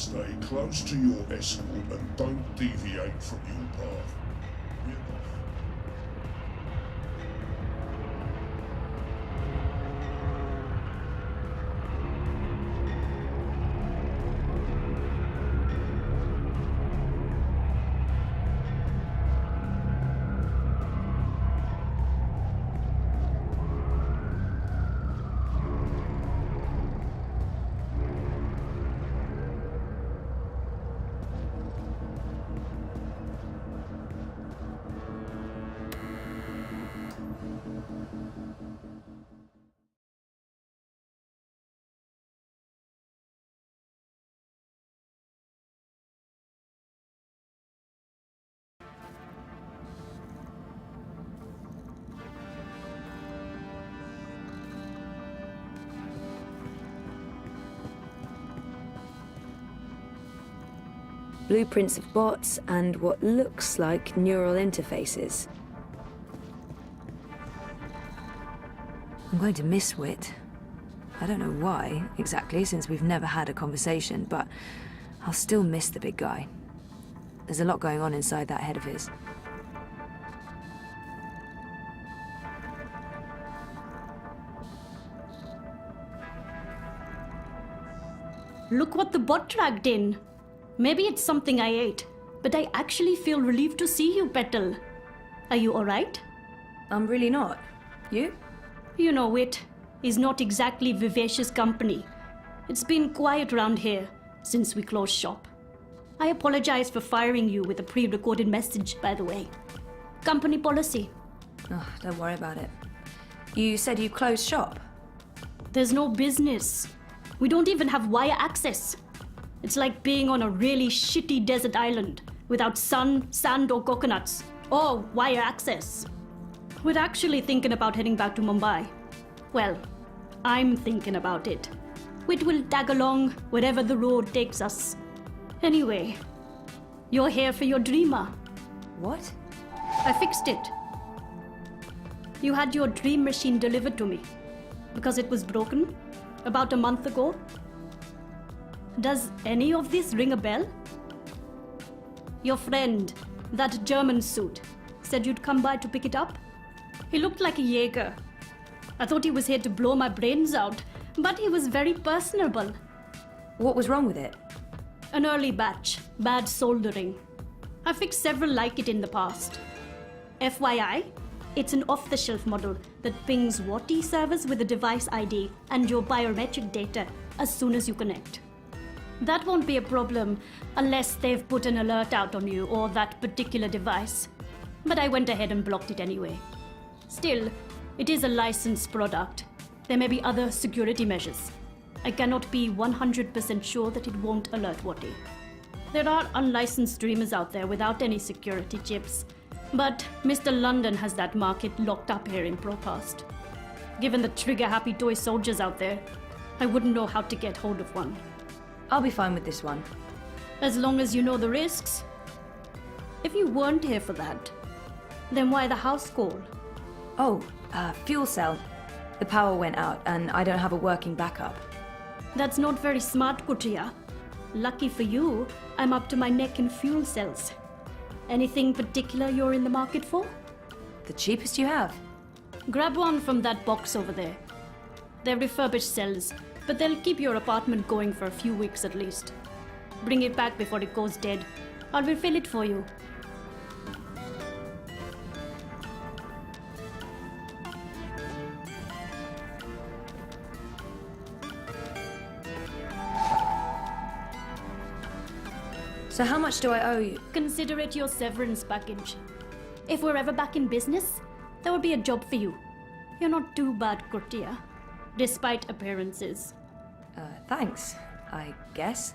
Stay close to your escort and don't deviate from your path. Blueprints of bots and what looks like neural interfaces. I'm going to miss Wit. I don't know why, exactly, since we've never had a conversation, but I'll still miss the big guy. There's a lot going on inside that head of his. Look what the bot dragged in. Maybe it's something I ate, but I actually feel relieved to see you, Petal. Are you alright? I'm really not. You? You know, Wit is not exactly vivacious company. It's been quiet around here since we closed shop. I apologize for firing you with a pre-recorded message, by the way. Company policy. Oh, don't worry about it. You said you closed shop? There's no business. We don't even have wire access. It's like being on a really shitty desert island without sun, sand, or coconuts, or wire access. We're actually thinking about heading back to Mumbai. Well, I'm thinking about it. Wit will tag along wherever the road takes us. Anyway, you're here for your dreamer. What? I fixed it. You had your dream machine delivered to me because it was broken about a month ago. Does any of this ring a bell? Your friend, that German suit, said you'd come by to pick it up. He looked like a Jaeger. I thought he was here to blow my brains out, but he was very personable. What was wrong with it? An early batch, bad soldering. I fixed several like it in the past. FYI, it's an off-the-shelf model that pings WATI servers with a device ID and your biometric data as soon as you connect. That won't be a problem unless they've put an alert out on you or that particular device. But I went ahead and blocked it anyway. Still, it is a licensed product. There may be other security measures. I cannot be 100% sure that it won't alert WATI. There are unlicensed streamers out there without any security chips, but Mr. London has that market locked up here in Propast. Given the trigger-happy toy soldiers out there, I wouldn't know how to get hold of one. I'll be fine with this one. As long as you know the risks. If you weren't here for that, then why the house call? Oh, fuel cell. The power went out and I don't have a working backup. That's not very smart, Kutriya. Lucky for you, I'm up to my neck in fuel cells. Anything particular you're in the market for? The cheapest you have. Grab one from that box over there. They're refurbished cells, but they'll keep your apartment going for a few weeks at least. Bring it back before it goes dead. I'll refill it for you. So how much do I owe you? Consider it your severance package. If we're ever back in business, there will be a job for you. You're not too bad, Kurtia, despite appearances. Thanks, I guess.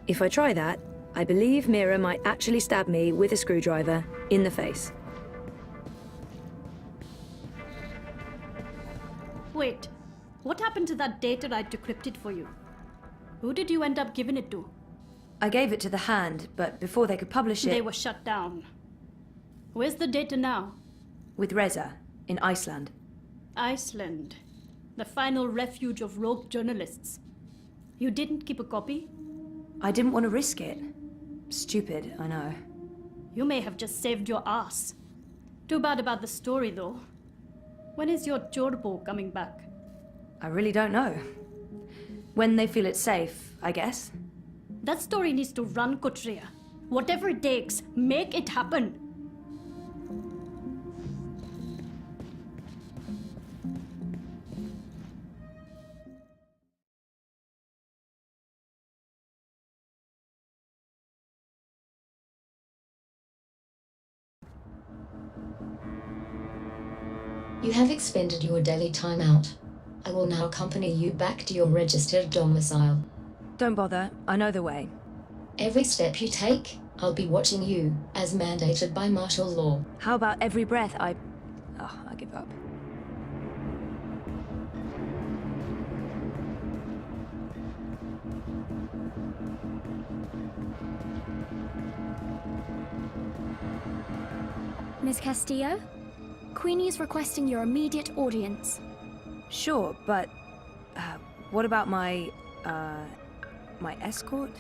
If I try that, I believe Mira might actually stab me with a screwdriver in the face. Wait, what happened to that data I decrypted for you? Who did you end up giving it to? I gave it to the Hand, but before they could publish it... They were shut down. Where's the data now? With Reza, in Iceland. Iceland. The final refuge of rogue journalists. You didn't keep a copy? I didn't want to risk it. Stupid, I know. You may have just saved your ass. Too bad about the story, though. When is your turbo coming back? I really don't know. When they feel it's safe, I guess. That story needs to run, Kotria. Whatever it takes, make it happen. You have expended your daily timeout. I will now accompany you back to your registered domicile. Don't bother, I know the way. Every step you take, I'll be watching you, as mandated by martial law. How about every breath I give up. Miss Castillo? Queenie is requesting your immediate audience. Sure, but what about my escort?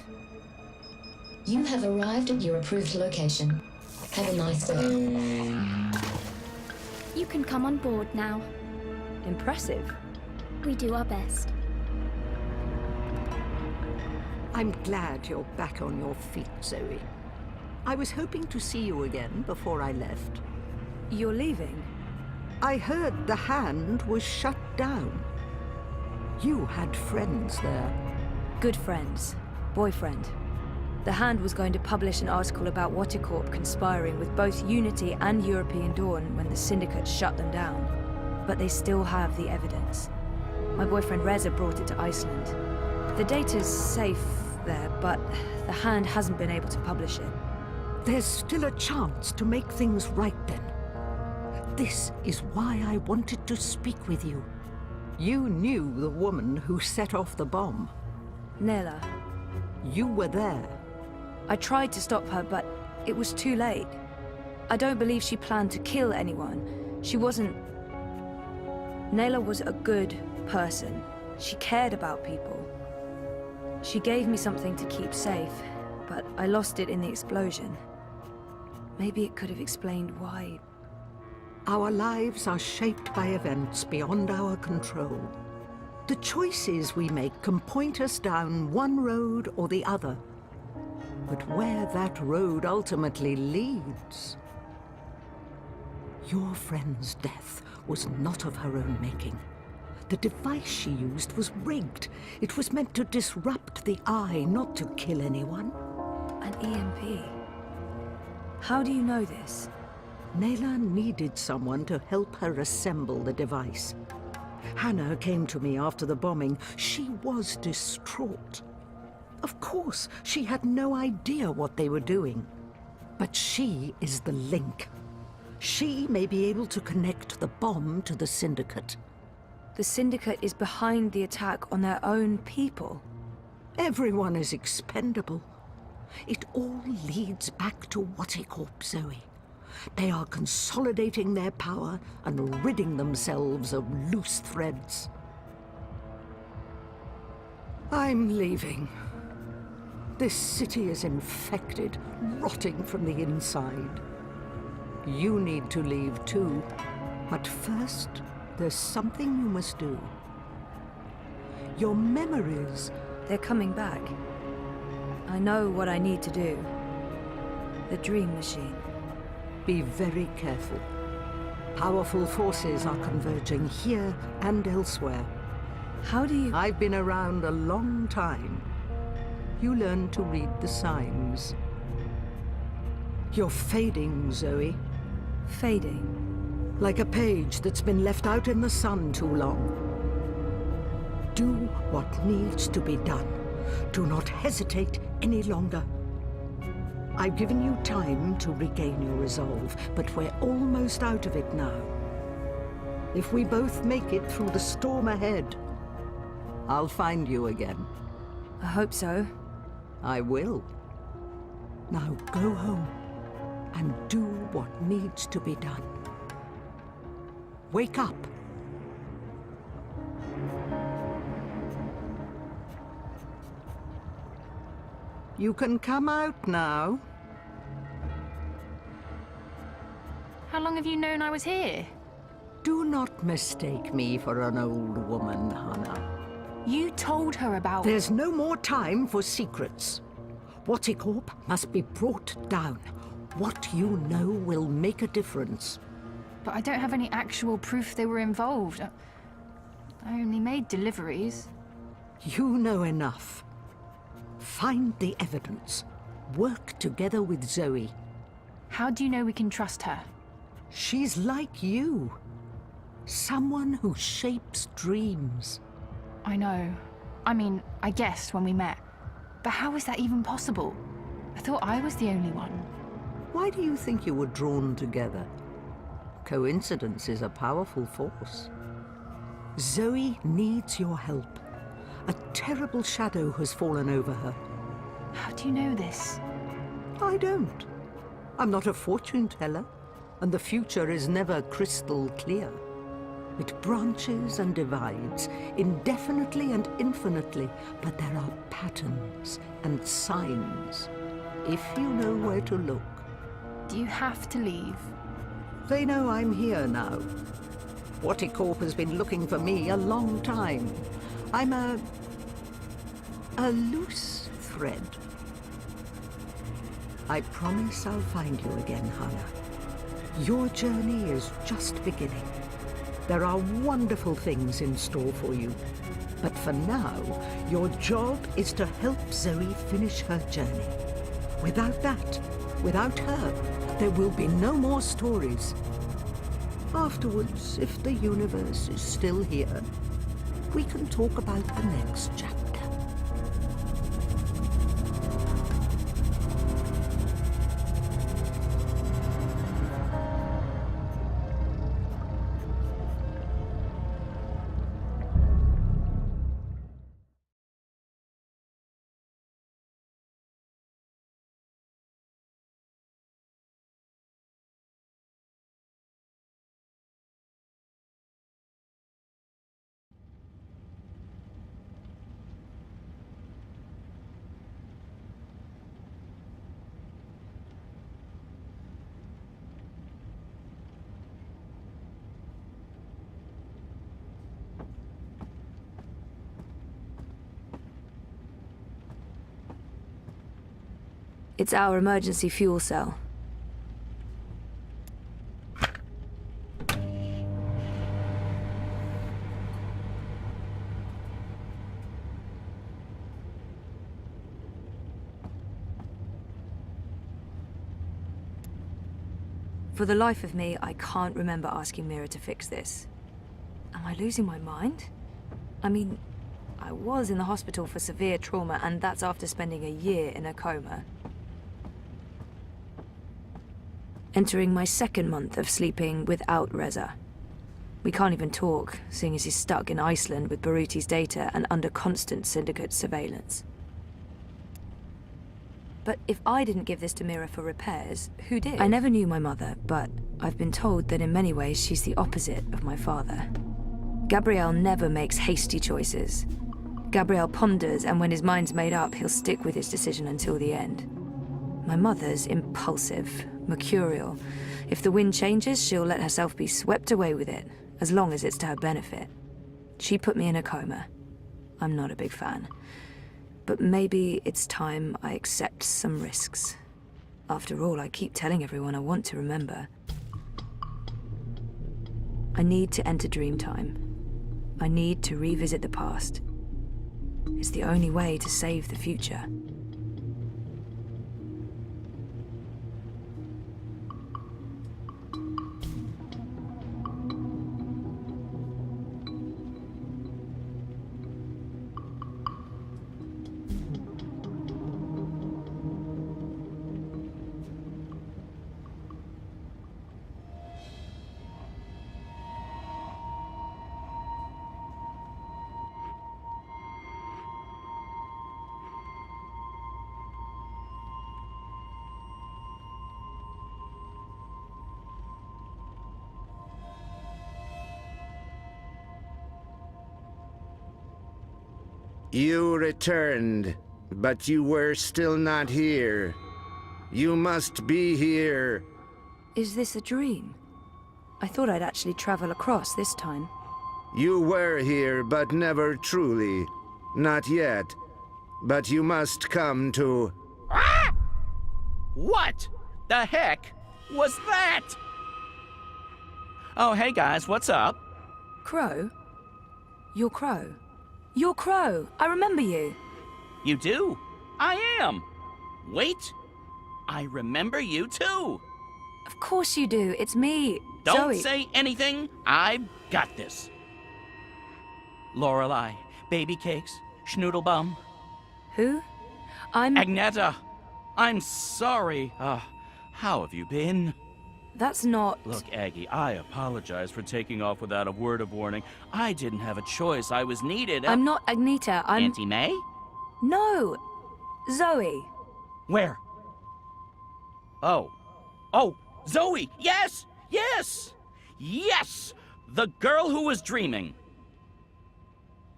You have arrived at your approved location. Have a nice day. You can come on board now. Impressive. We do our best. I'm glad you're back on your feet, Zoe. I was hoping to see you again before I left. You're leaving? I heard the Hand was shut down. You had friends there. Good friends. Boyfriend. The Hand was going to publish an article about Watercorp conspiring with both Unity and European Dawn when the Syndicate shut them down. But they still have the evidence. My boyfriend Reza brought it to Iceland. The data's safe there, but the Hand hasn't been able to publish it. There's still a chance to make things right then. This is why I wanted to speak with you. You knew the woman who set off the bomb. Nela. You were there. I tried to stop her, but it was too late. I don't believe she planned to kill anyone. She wasn't... Nela was a good person. She cared about people. She gave me something to keep safe, but I lost it in the explosion. Maybe it could have explained why... Our lives are shaped by events beyond our control. The choices we make can point us down one road or the other. But where that road ultimately leads... Your friend's death was not of her own making. The device she used was rigged. It was meant to disrupt the eye, not to kill anyone. An EMP? How do you know this? Nela needed someone to help her assemble the device. Hannah came to me after the bombing. She was distraught. Of course, she had no idea what they were doing. But she is the link. She may be able to connect the bomb to the Syndicate. The Syndicate is behind the attack on their own people. Everyone is expendable. It all leads back to Watercorp, Zoe. They are consolidating their power and ridding themselves of loose threads. I'm leaving. This city is infected, rotting from the inside. You need to leave too. But first, there's something you must do. Your memories... They're coming back. I know what I need to do. The Dream Machine. Be very careful. Powerful forces are converging here and elsewhere. How do you... I've been around a long time. You learn to read the signs. You're fading, Zoe. Fading? Like a page that's been left out in the sun too long. Do what needs to be done. Do not hesitate any longer. I've given you time to regain your resolve, but we're almost out of it now. If we both make it through the storm ahead, I'll find you again. I hope so. I will. Now go home and do what needs to be done. Wake up. You can come out now. How long have you known I was here? Do not mistake me for an old woman, Hannah. You told her about... There's no more time for secrets. Watticorp must be brought down. What you know will make a difference. But I don't have any actual proof they were involved. I only made deliveries. You know enough. Find the evidence. Work together with Zoe. How do you know we can trust her? She's like you. Someone who shapes dreams. I know. I mean, I guessed when we met. But how is that even possible? I thought I was the only one. Why do you think you were drawn together? Coincidence is a powerful force. Zoe needs your help. A terrible shadow has fallen over her. How do you know this? I don't. I'm not a fortune teller, and the future is never crystal clear. It branches and divides, indefinitely and infinitely, but there are patterns and signs, if you know where to look. Do you have to leave? They know I'm here now. Watticorp has been looking for me a long time. I'm a loose thread. I promise I'll find you again, Hannah. Your journey is just beginning. There are wonderful things in store for you. But for now, your job is to help Zoe finish her journey. Without that, without her, there will be no more stories. Afterwards, if the universe is still here, we can talk about the next chapter. It's our emergency fuel cell. For the life of me, I can't remember asking Mira to fix this. Am I losing my mind? I mean, I was in the hospital for severe trauma, and that's after spending a year in a coma. Entering my second month of sleeping without Reza. We can't even talk, seeing as he's stuck in Iceland with Baruti's data and under constant syndicate surveillance. But if I didn't give this to Mira for repairs, who did? I never knew my mother, but I've been told that in many ways she's the opposite of my father. Gabriel never makes hasty choices. Gabriel ponders, and when his mind's made up, he'll stick with his decision until the end. My mother's impulsive, mercurial. If the wind changes, she'll let herself be swept away with it, as long as it's to her benefit. She put me in a coma. I'm not a big fan. But maybe it's time I accept some risks. After all, I keep telling everyone I want to remember. I need to enter Dreamtime. I need to revisit the past. It's the only way to save the future. You returned, But you were still not here. You must be here. Is this a dream? I thought I'd actually travel across this time. You were here, but never truly. Not yet. But you must come to... Ah! What the heck was that? Oh, hey guys, what's up? Crow? You're Crow. You're Crow! I remember you! You do? I am! Wait! I remember you too! Of course you do. It's me, Don't Zoe. say anything. I've got this. Lorelei, baby cakes, schnoodlebum. Who? I'm... Agneta, I'm sorry. How have you been? That's not... Look, Aggie, I apologize for taking off without a word of warning. I didn't have a choice. I was needed. I'm not Agneta. I'm... Auntie May? No! Zoe. Where? Oh. Oh, Zoe! Yes! Yes! Yes! The girl who was dreaming.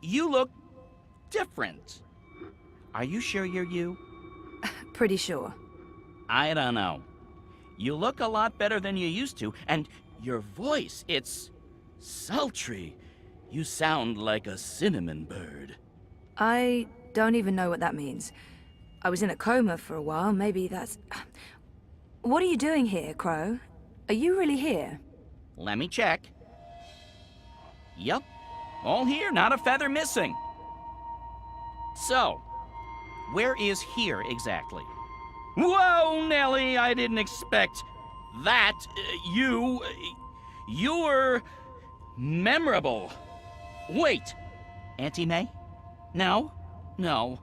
You look different. Are you sure you're you? Pretty sure. I don't know. You look a lot better than you used to, and your voice, it's sultry. You sound like a cinnamon bird. I don't even know what that means. I was in a coma for a while. Maybe that's... What are you doing here, Crow? Are you really here? Let me check. Yep. All here, not a feather missing. So, where is here exactly? Whoa, Nellie, I didn't expect that. You're memorable. Wait, Auntie May? No, no.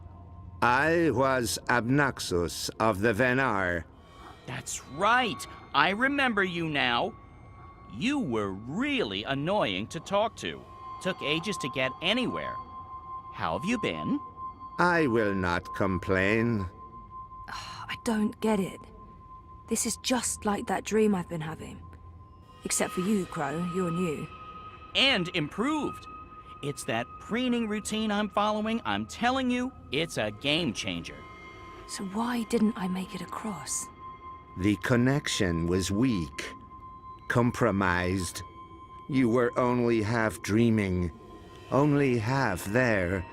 I was Abnaxus of the Venar. That's right. I remember you now. You were really annoying to talk to. Took ages to get anywhere. How have you been? I will not complain. I don't get it. This is just like that dream I've been having. Except for you, Crow. You're new. And improved. It's that preening routine I'm following. I'm telling you, it's a game changer. So why didn't I make it across? The connection was weak. Compromised. You were only half dreaming. Only half there.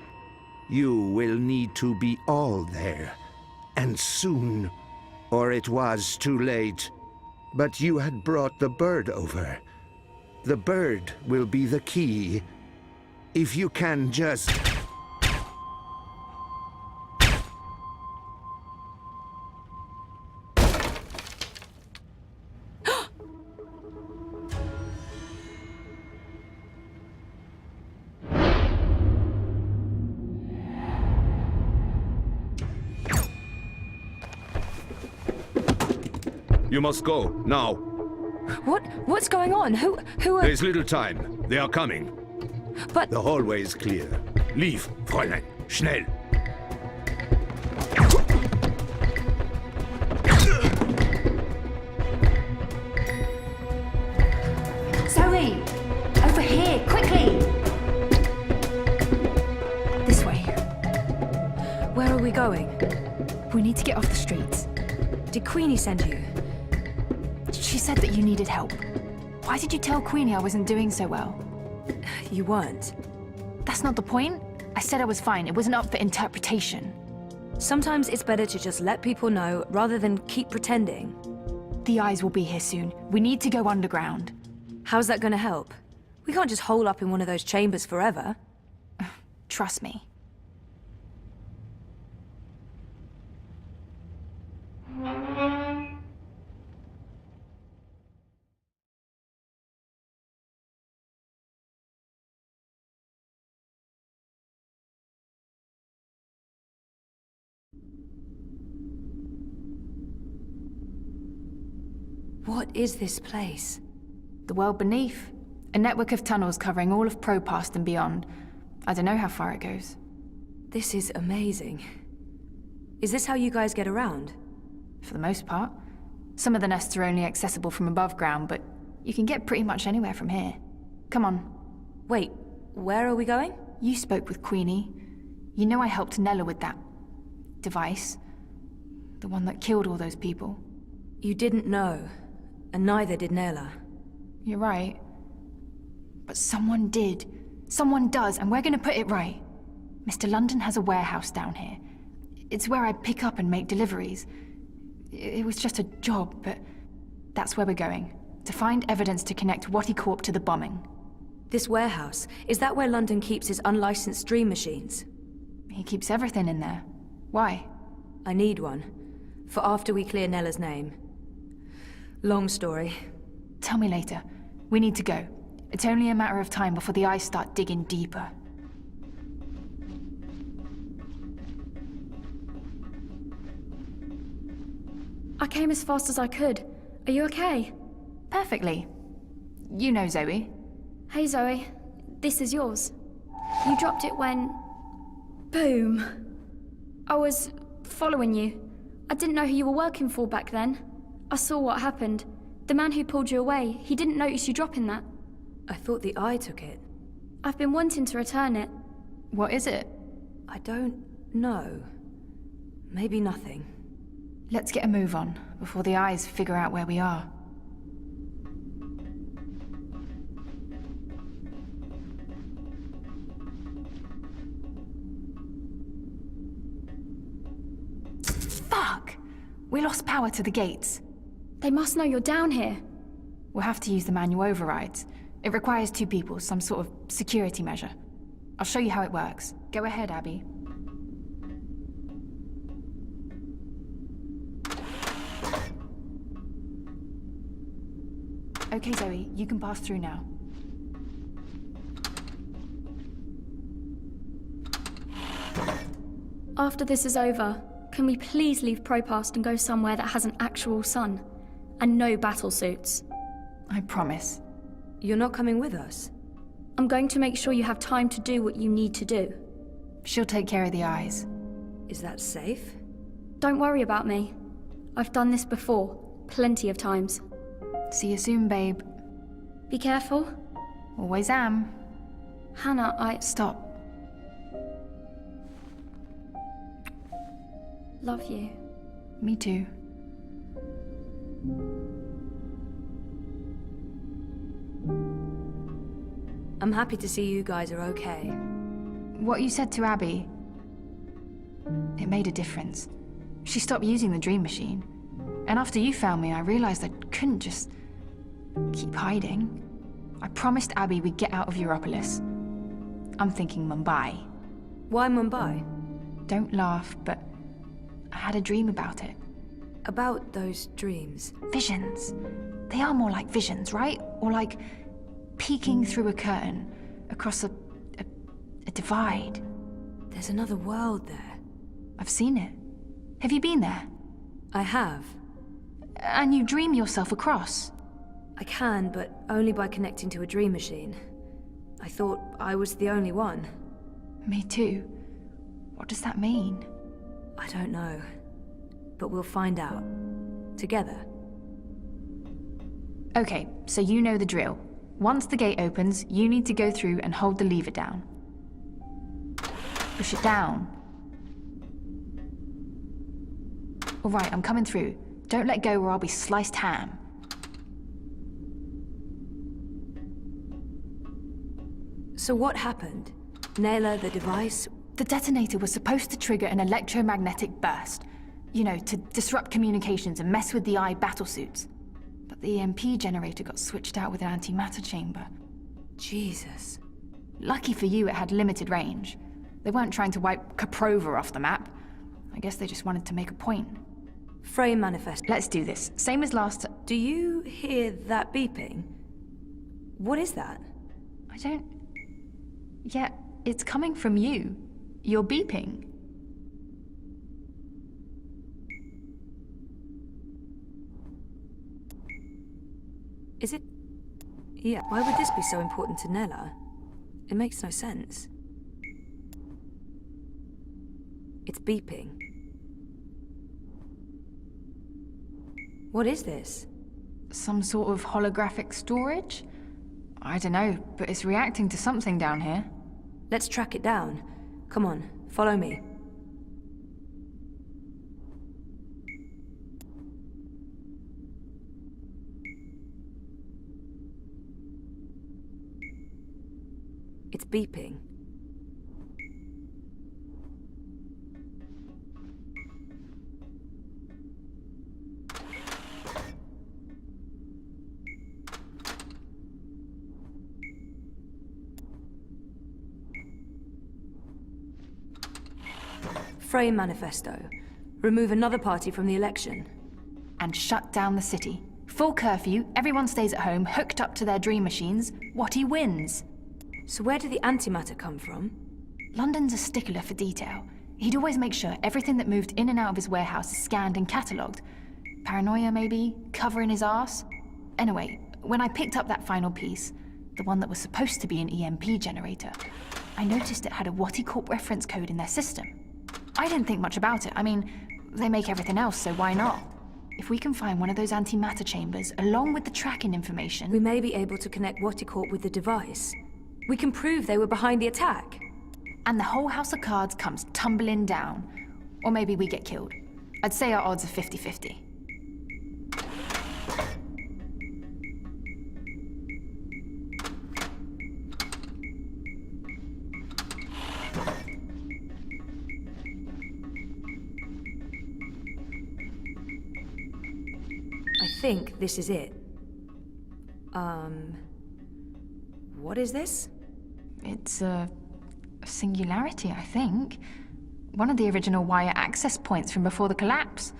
You will need to be all there. And soon. Or it was too late. But you had brought the bird over. The bird will be the key. If you can just... You must go, now. What's going on? Who are... There's little time. They are coming. But... The hallway is clear. Leave, Fräulein. Schnell. Zoe! Over here, quickly! This way. Where are we going? We need to get off the streets. Did Queenie send you? She said that you needed help. Why did you tell Queenie I wasn't doing so well? You weren't. That's not the point. I said I was fine. It wasn't up for interpretation. Sometimes it's better to just let people know rather than keep pretending. The eyes will be here soon. We need to go underground. How's that gonna help? We can't just hole up in one of those chambers forever. Trust me. What is this place? The world beneath. A network of tunnels covering all of Propast and beyond. I don't know how far it goes. This is amazing. Is this how you guys get around? For the most part. Some of the nests are only accessible from above ground, but you can get pretty much anywhere from here. Come on. Wait, where are we going? You spoke with Queenie. You know I helped Nella with that. device. The one that killed all those people. You didn't know, and neither did Nela. You're right. But someone did. Someone does, and we're gonna put it right. Mr. London has a warehouse down here. It's where I pick up and make deliveries. It was just a job, but that's where we're going. To find evidence to connect Wattie Corp to the bombing. This warehouse, is that where London keeps his unlicensed dream machines? He keeps everything in there. Why? I need one. For after we clear Nella's name. Long story. Tell me later. We need to go. It's only a matter of time before the eyes start digging deeper. I came as fast as I could. Are you okay? Perfectly. You know Zoe. Hey Zoe, this is yours. You dropped it when... Boom. I was following you. I didn't know who you were working for back then. I saw what happened. The man who pulled you away, he didn't notice you dropping that. I thought the Eye took it. I've been wanting to return it. What is it? I don't know. Maybe nothing. Let's get a move on, before the eyes figure out where we are. Fuck! We lost power to the gates. They must know you're down here. We'll have to use the manual overrides. It requires 2 people, some sort of security measure. I'll show you how it works. Go ahead, Abby. Okay, Zoe, you can pass through now. After this is over, can we please leave Propast and go somewhere that has an actual sun? And no battle suits? I promise. You're not coming with us? I'm going to make sure you have time to do what you need to do. She'll take care of the eyes. Is that safe? Don't worry about me. I've done this before, plenty of times. See you soon, babe. Be careful. Always am. Hannah, Stop. love you. Me too. I'm happy to see you guys are okay. What you said to Abby, it made a difference. She stopped using the dream machine. And after you found me, I realized I couldn't just keep hiding. I promised Abby we'd get out of Europolis. I'm thinking Mumbai. Why Mumbai? Don't laugh, but I had a dream about it. About those dreams. Visions. They are more like visions, right? Or like peeking through a curtain across a divide. There's another world there. I've seen it. Have you been there? I have. And you dream yourself across? I can, but only by connecting to a dream machine. I thought I was the only one. Me too. What does that mean? I don't know. But we'll find out. Together. Okay, so you know the drill. Once the gate opens, you need to go through and hold the lever down. Push it down. All right, I'm coming through. Don't let go or I'll be sliced ham. So what happened? Nayla, the device? The detonator was supposed to trigger an electromagnetic burst. You know, to disrupt communications and mess with the Eye battlesuits. But the EMP generator got switched out with an antimatter chamber. Jesus. Lucky for you, it had limited range. They weren't trying to wipe Caprova off the map. I guess they just wanted to make a point. Frame manifest. Let's do this. Same as last. Do you hear that beeping? What is that? I don't... Yeah, it's coming from you. You're beeping. Is it... Yeah, why would this be so important to Nella? It makes no sense. It's beeping. What is this? Some sort of holographic storage? I don't know, but it's reacting to something down here. Let's track it down. Come on, follow me. It's beeping. Frame manifesto. Remove another party from the election. And shut down the city. Full curfew, everyone stays at home, hooked up to their dream machines. Watty wins. So where did the antimatter come from? London's a stickler for detail. He'd always make sure everything that moved in and out of his warehouse is scanned and catalogued. Paranoia, maybe? Covering his arse? Anyway, when I picked up that final piece, the one that was supposed to be an EMP generator, I noticed it had a Watty Corp reference code in their system. I didn't think much about it. I mean, they make everything else, so why not? If we can find one of those antimatter chambers, along with the tracking information... We may be able to connect Watticorp with the device. We can prove they were behind the attack. And the whole house of cards comes tumbling down. Or maybe we get killed. I'd say our odds are 50-50. I think this is it. What is this? It's a singularity, I think. One of the original wire access points from before the collapse.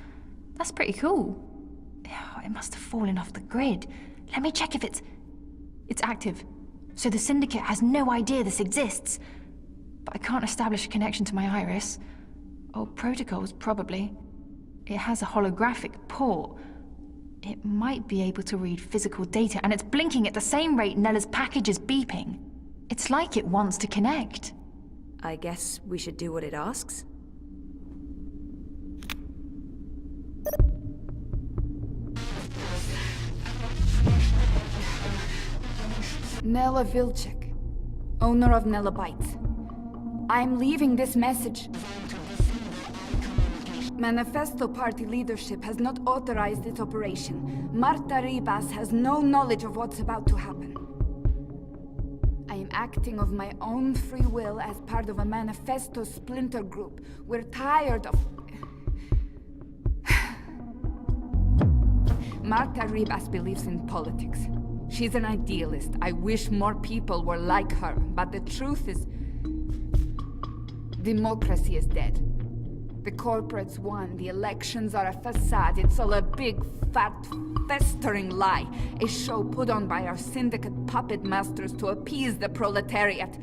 That's pretty cool. It must have fallen off the grid. Let me check if it's active. So the Syndicate has no idea this exists. But I can't establish a connection to my iris. Old protocols, probably. It has a holographic port. It might be able to read physical data, and it's blinking at the same rate Nella's package is beeping. It's like it wants to connect. I guess we should do what it asks. Nella Vilcek, owner of Nella Bytes. I'm leaving this message. Manifesto Party leadership has not authorized its operation. Marta Ribas has no knowledge of what's about to happen. I am acting of my own free will as part of a Manifesto splinter group. We're tired of... Marta Ribas believes in politics. She's an idealist. I wish more people were like her, but the truth is... democracy is dead. The corporates won, the elections are a facade, it's all a big, fat, festering lie. A show put on by our syndicate puppet masters to appease the proletariat.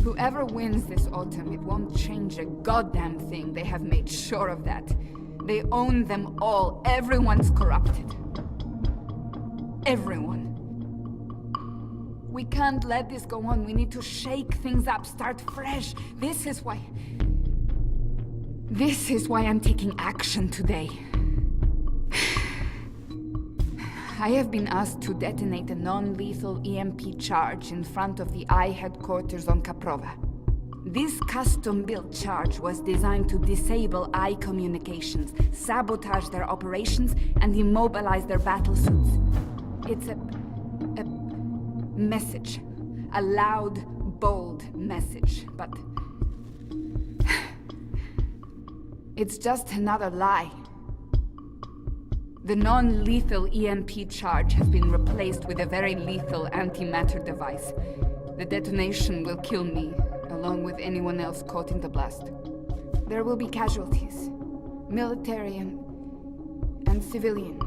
Whoever wins this autumn, it won't change a goddamn thing. They have made sure of that. They own them all. Everyone's corrupted. Everyone. We can't let this go on. We need to shake things up, start fresh. This is why I'm taking action today. I have been asked to detonate a non-lethal EMP charge in front of the I headquarters on Caprova. This custom-built charge was designed to disable I communications, sabotage their operations, and immobilize their battlesuits. It's a message. A loud, bold message, but... it's just another lie. The non-lethal EMP charge has been replaced with a very lethal antimatter device. The detonation will kill me, along with anyone else caught in the blast. There will be casualties, military and civilian.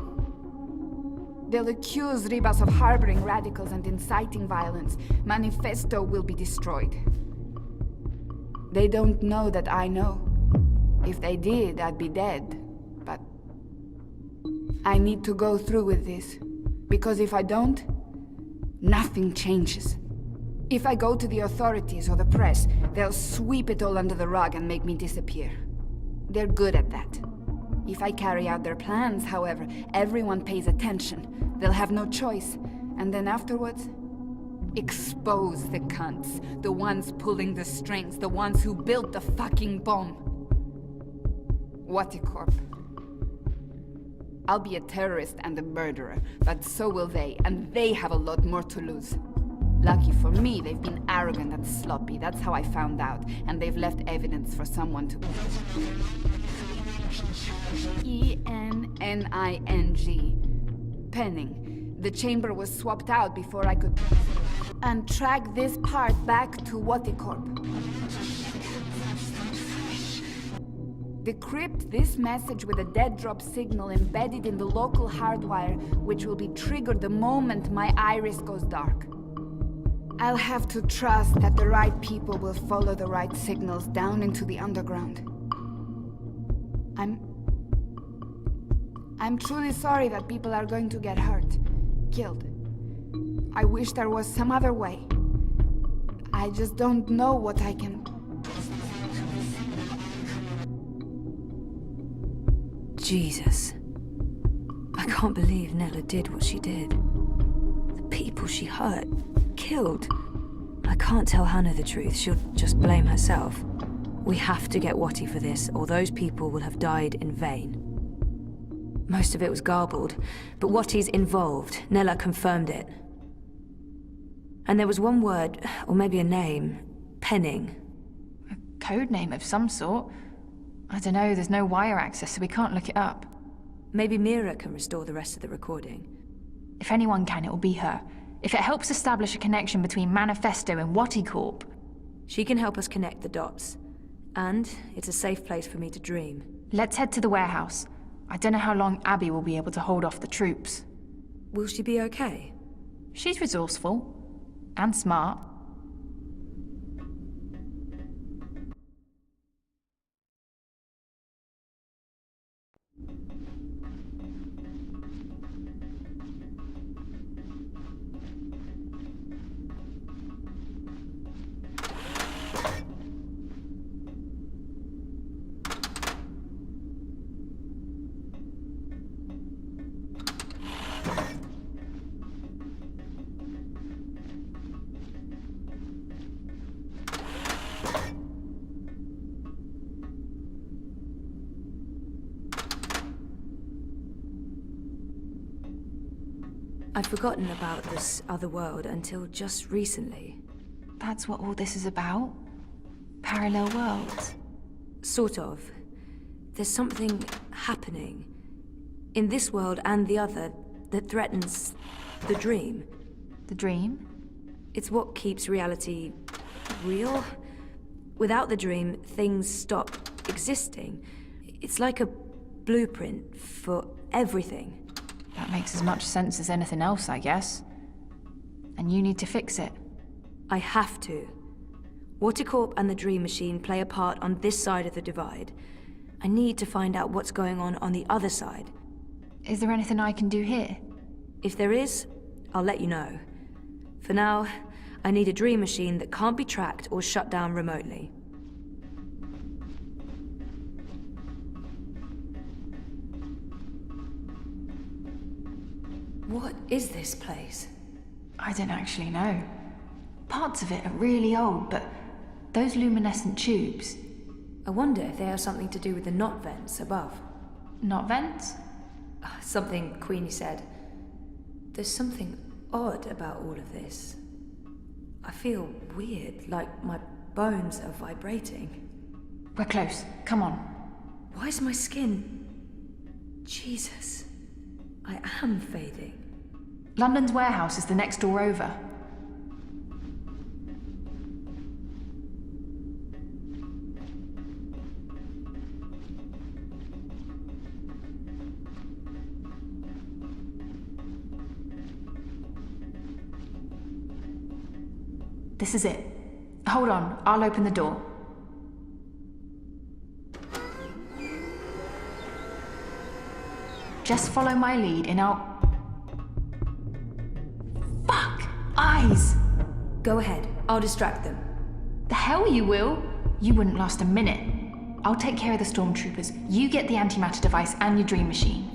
They'll accuse Ribas of harboring radicals and inciting violence. Manifesto will be destroyed. They don't know that I know. If they did, I'd be dead. But I need to go through with this. Because if I don't, nothing changes. If I go to the authorities or the press, they'll sweep it all under the rug and make me disappear. They're good at that. If I carry out their plans, however, everyone pays attention. They'll have no choice. And then afterwards, expose the cunts. The ones pulling the strings. The ones who built the fucking bomb. Watticorp. I'll be a terrorist and a murderer, but so will they, and they have a lot more to lose. Lucky for me, they've been arrogant and sloppy. That's how I found out. And they've left evidence for someone to... E-N-N-I-N-G. Penning. The chamber was swapped out before I could... And track this part back to Waticorp. Decrypt this message with a dead drop signal embedded in the local hardwire, which will be triggered the moment my iris goes dark. I'll have to trust that the right people will follow the right signals down into the underground. I'm truly sorry that people are going to get hurt, killed. I wish there was some other way. I just don't know what I can... Jesus. I can't believe Nella did what she did. The people she hurt, killed. I can't tell Hannah the truth. She'll just blame herself. We have to get Watty for this, or those people will have died in vain. Most of it was garbled, but Watty's involved. Nella confirmed it. And there was one word, or maybe a name. Penning. A code name of some sort. I don't know, there's no wire access, so we can't look it up. Maybe Mira can restore the rest of the recording. If anyone can, it'll be her. If it helps establish a connection between Manifesto and Waticorp. She can help us connect the dots. And it's a safe place for me to dream. Let's head to the warehouse. I don't know how long Abby will be able to hold off the troops. Will she be okay? She's resourceful. And smart. I'd forgotten about this other world until just recently. That's what all this is about? Parallel worlds? Sort of. There's something happening in this world and the other that threatens the dream. The dream? It's what keeps reality real. Without the dream, things stop existing. It's like a blueprint for everything. That makes as much sense as anything else, I guess. And you need to fix it. I have to. Waticorp and the Dream Machine play a part on this side of the divide. I need to find out what's going on the other side. Is there anything I can do here? If there is, I'll let you know. For now, I need a Dream Machine that can't be tracked or shut down remotely. What is this place? I don't actually know. Parts of it are really old, but those luminescent tubes... I wonder if they have something to do with the knot vents above. Knot vents? Something Queenie said. There's something odd about all of this. I feel weird, like my bones are vibrating. We're close. Come on. Why is my skin... Jesus. I am fading. London's warehouse is the next door over. This is it. Hold on, I'll open the door. Just follow my lead and I'll... Fuck! Eyes! Go ahead. I'll distract them. The hell you will? You wouldn't last a minute. I'll take care of the stormtroopers. You get the antimatter device and your dream machine.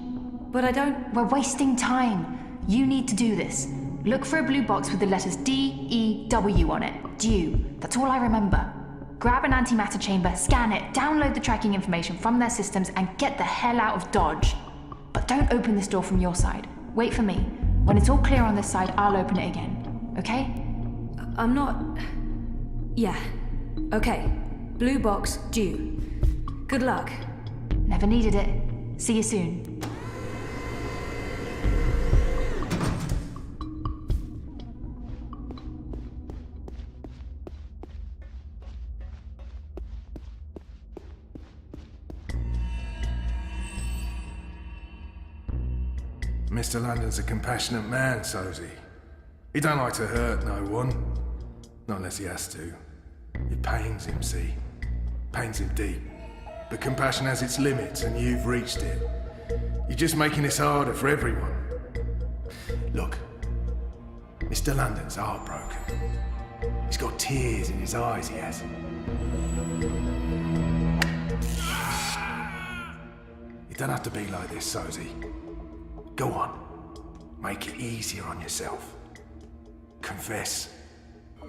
But I don't... We're wasting time. You need to do this. Look for a blue box with the letters D-E-W on it. Dew. That's all I remember. Grab an antimatter chamber, scan it, download the tracking information from their systems, and get the hell out of Dodge. But don't open this door from your side. Wait for me. When it's all clear on this side, I'll open it again. Okay? I'm not... Yeah. Okay. Blue box due. Good luck. Never needed it. See you soon. Mr. London's a compassionate man, so's he. He don't like to hurt no one. Not unless he has to. It pains him, see? Pains him deep. But compassion has its limits, and you've reached it. You're just making this harder for everyone. Look, Mr. London's heartbroken. He's got tears in his eyes, he has. You don't have to be like this, Sozy. Go on. Make it easier on yourself. Confess.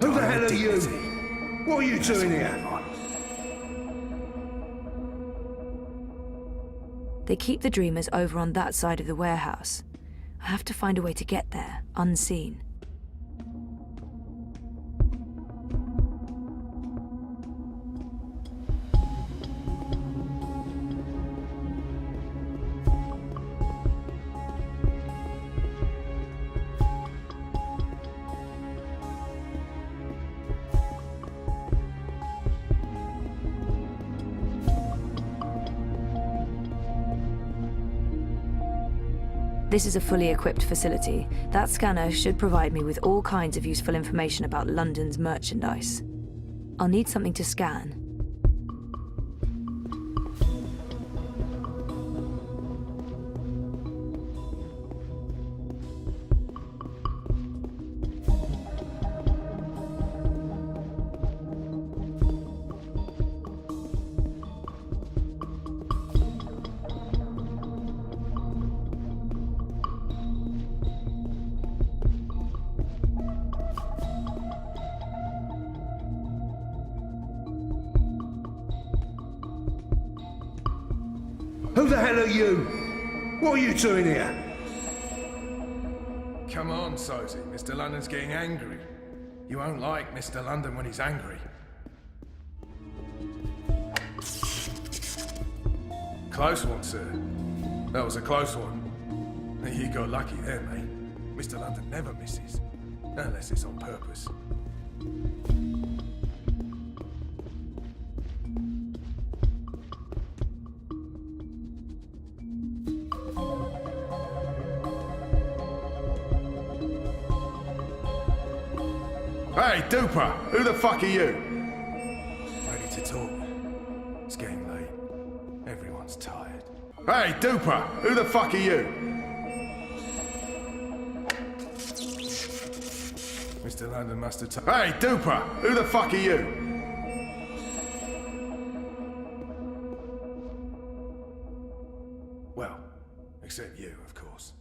Who the Die hell with are you? dignity. What are you That's doing all here? we want. They keep the Dreamers over on that side of the warehouse. I have to find a way to get there, unseen. This is a fully equipped facility. That scanner should provide me with all kinds of useful information about London's merchandise. I'll need something to scan. Who the hell are you? What are you doing here? Come on, Sozy. Mr. London's getting angry. You won't like Mr. London when he's angry. Close one, sir. That was a close one. You got lucky there, mate. Mr. London never misses. Unless it's on purpose. Hey, Duper! Who the fuck are you? Ready to talk? It's getting late. Everyone's tired. Hey, Duper! Who the fuck are you? Mr. London must have Hey, Duper! Who the fuck are you? Well, except you, of course.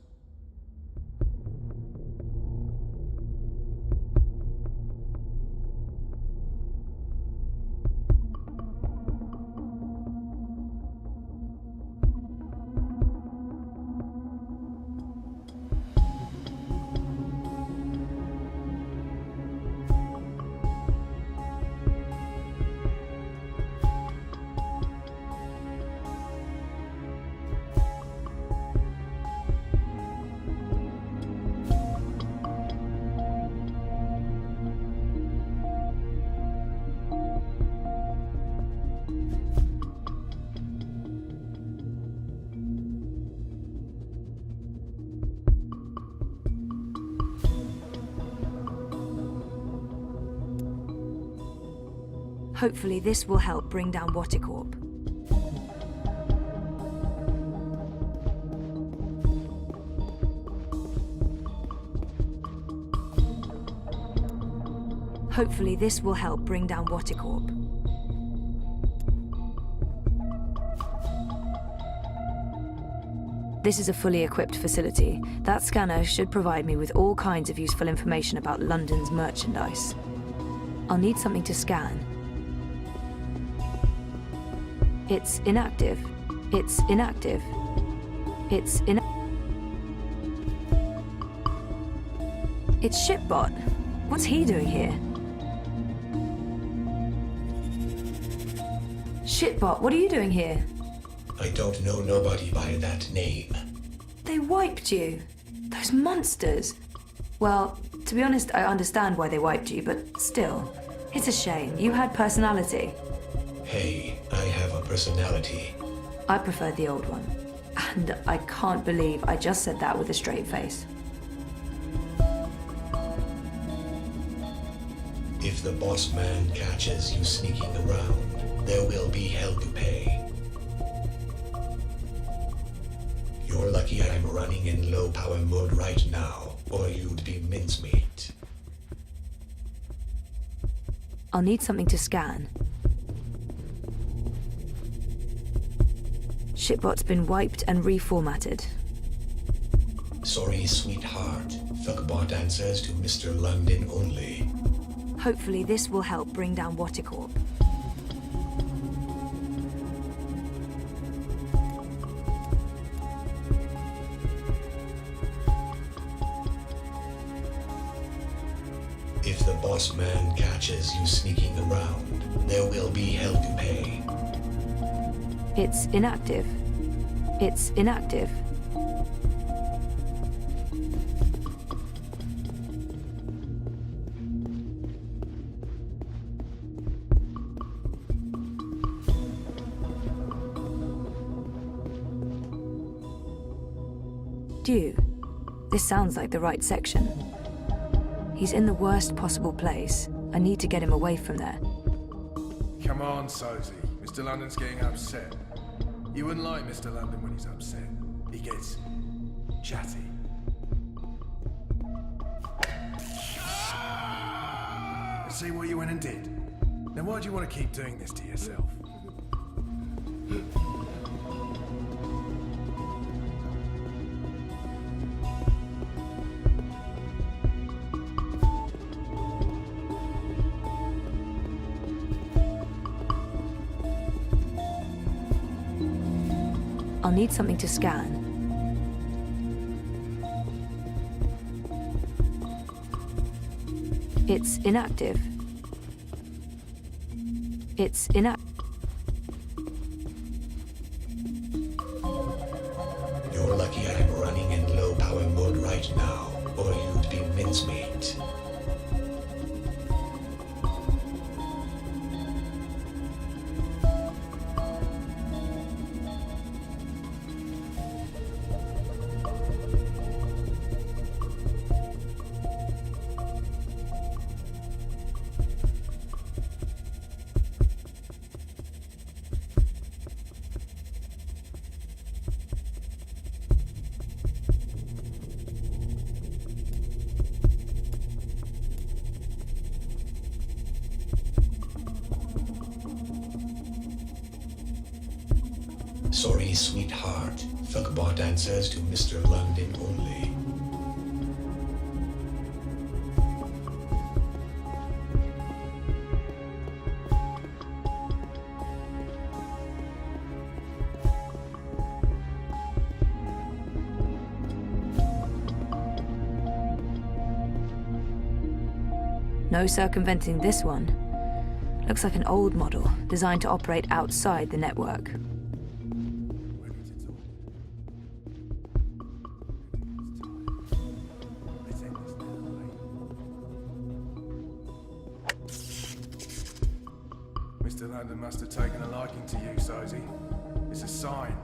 Hopefully this will help bring down Watticorp. Hopefully this will help bring down Watticorp. This is a fully equipped facility. That scanner should provide me with all kinds of useful information about London's merchandise. I'll need something to scan. It's inactive. It's inactive. It's Shipbot. What's he doing here? Shitbot, what are you doing here? I don't know nobody by that name. They wiped you. Those monsters. Well, to be honest, I understand why they wiped you, but still, it's a shame. You had personality. Hey, I have a personality. I prefer the old one. And I can't believe I just said that with a straight face. If the boss man catches you sneaking around, there will be hell to pay. You're lucky I'm running in low power mode right now, or you'd be mincemeat. I'll need something to scan. Shipbot's been wiped and reformatted. Sorry, sweetheart. Fuckbot answers to Mr. London only. Hopefully this will help bring down Watercorp. If the boss man catches you sneaking around, there will be hell to pay. It's inactive. It's inactive. Dew. This sounds like the right section. He's in the worst possible place. I need to get him away from there. Come on, Sosie. Mr. London's getting upset. You wouldn't like Mr. London when he's upset. He gets chatty. See what you went and did. Now why do you want to keep doing this to yourself? I'll need something to scan. It's inactive. It's inactive. You're lucky I'm running in low power mode right now, or you'd be mincemeat. Sorry, sweetheart. Fuckbot answers to Mr. London only. No circumventing this one. Looks like an old model, designed to operate outside the network. Mr. London must have taken a liking to you, Sosie. It's a sign.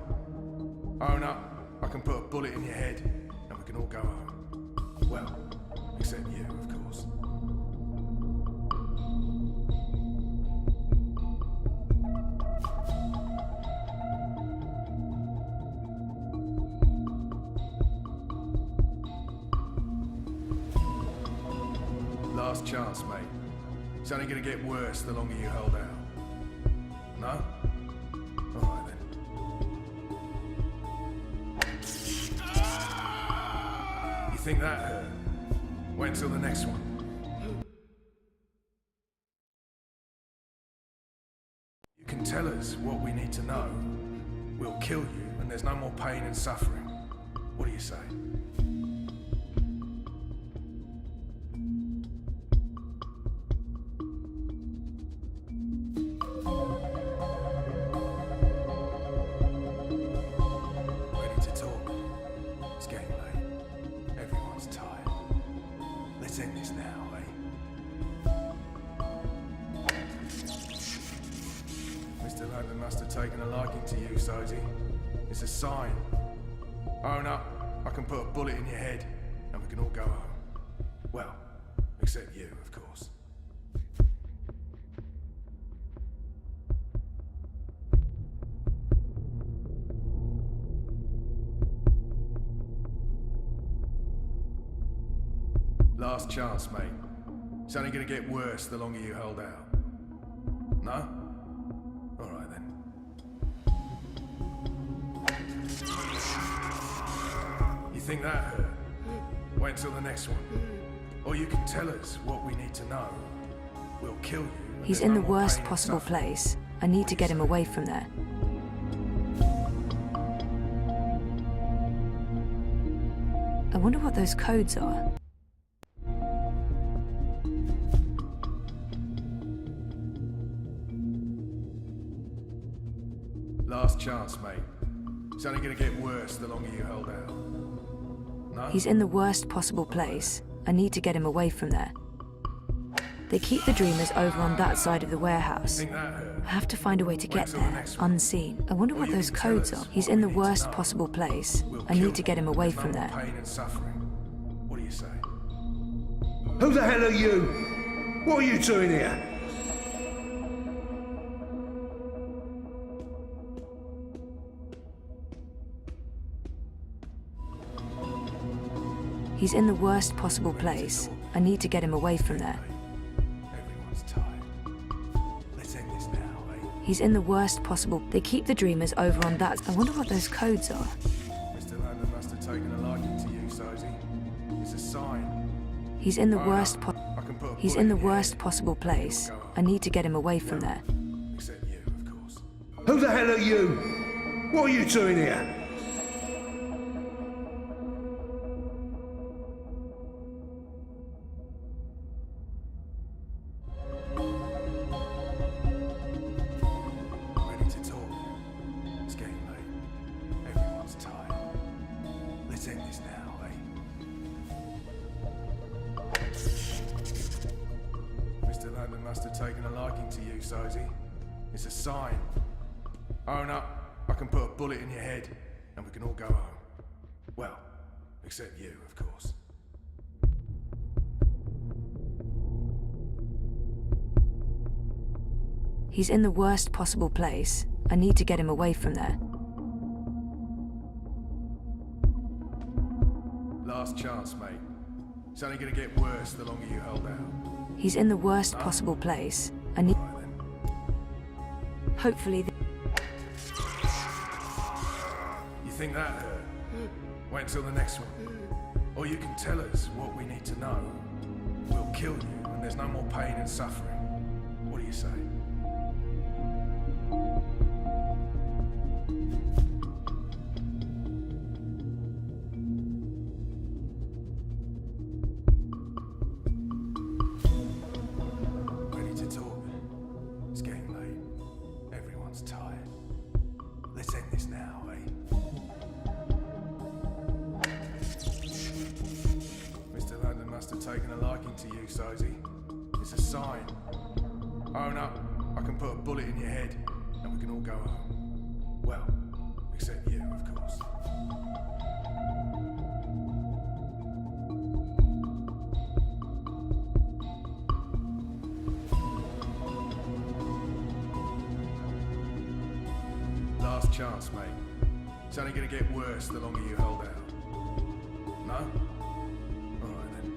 Own up. I can put a bullet in your head, and we can all go home. Well, except you, of course. Last chance, mate. It's only gonna get worse the longer you hold out. No? Alright then. You think that hurt? Wait until the next one. You can tell us what we need to know. We'll kill you, and there's no more pain and suffering. What do you say? It's getting late. Everyone's tired. Let's end this now, eh? Mr. London must have taken a liking to you, Sosie. It's a sign. Own up, I can put a bullet in your head, and we can all go home. Well, except you, of course. Last chance, mate. It's only gonna get worse the longer you hold out. No? Alright then. You think that hurt? Wait until the next one. Or you can tell us what we need to know. We'll kill you. He's in the worst possible place. I need to get him away from there. I wonder what those codes are. Last chance, mate. It's only gonna get worse the longer you hold out. No? He's in the worst possible place. I need to get him away from there. They keep the Dreamers over on that side of the warehouse. Think that hurt? I have to find a way to get there, unseen. I wonder what those codes are. He's in the worst possible place. I need to get him away from there. Pain and suffering. What do you say? Who the hell are you? What are you doing here? He's in the worst possible place. I need to get him away from there. Everyone's tired. Let's end this now, eh? He's in the worst possible... They keep the Dreamers over on that... I wonder what those codes are. Mr. London must have taken a liking to you, Sosie. It's a sign. He's in the worst He's in the worst possible We'll place. go home. I need to get him away from there. Except you, of course. Who the hell are you? What are you doing here? Ready to talk? It's getting late. Everyone's tired. Let's end this now, eh? Mr. London must have taken a liking to you, Sosie. It's a sign. Own up, I can put a bullet in your head, and we can all go home. Well, except you, of course. He's in the worst possible place. I need to get him away from there. Last chance, mate. It's only gonna get worse the longer you hold out. He's in the worst possible place. I need... Right then. Hopefully... You think that hurt? Wait until the next one. Or you can tell us what we need to know. We'll kill you, and there's no more pain and suffering. What do you say? Ready to talk? It's getting late. Everyone's tired. Let's end this now, eh? Mr. London must have taken a liking to you, Sosie. It's a sign. Own up, I can put a bullet in your head, and we can all go home. Well, except you, of course. Last chance, mate. It's only gonna get worse the longer you hold out. No? Alright then.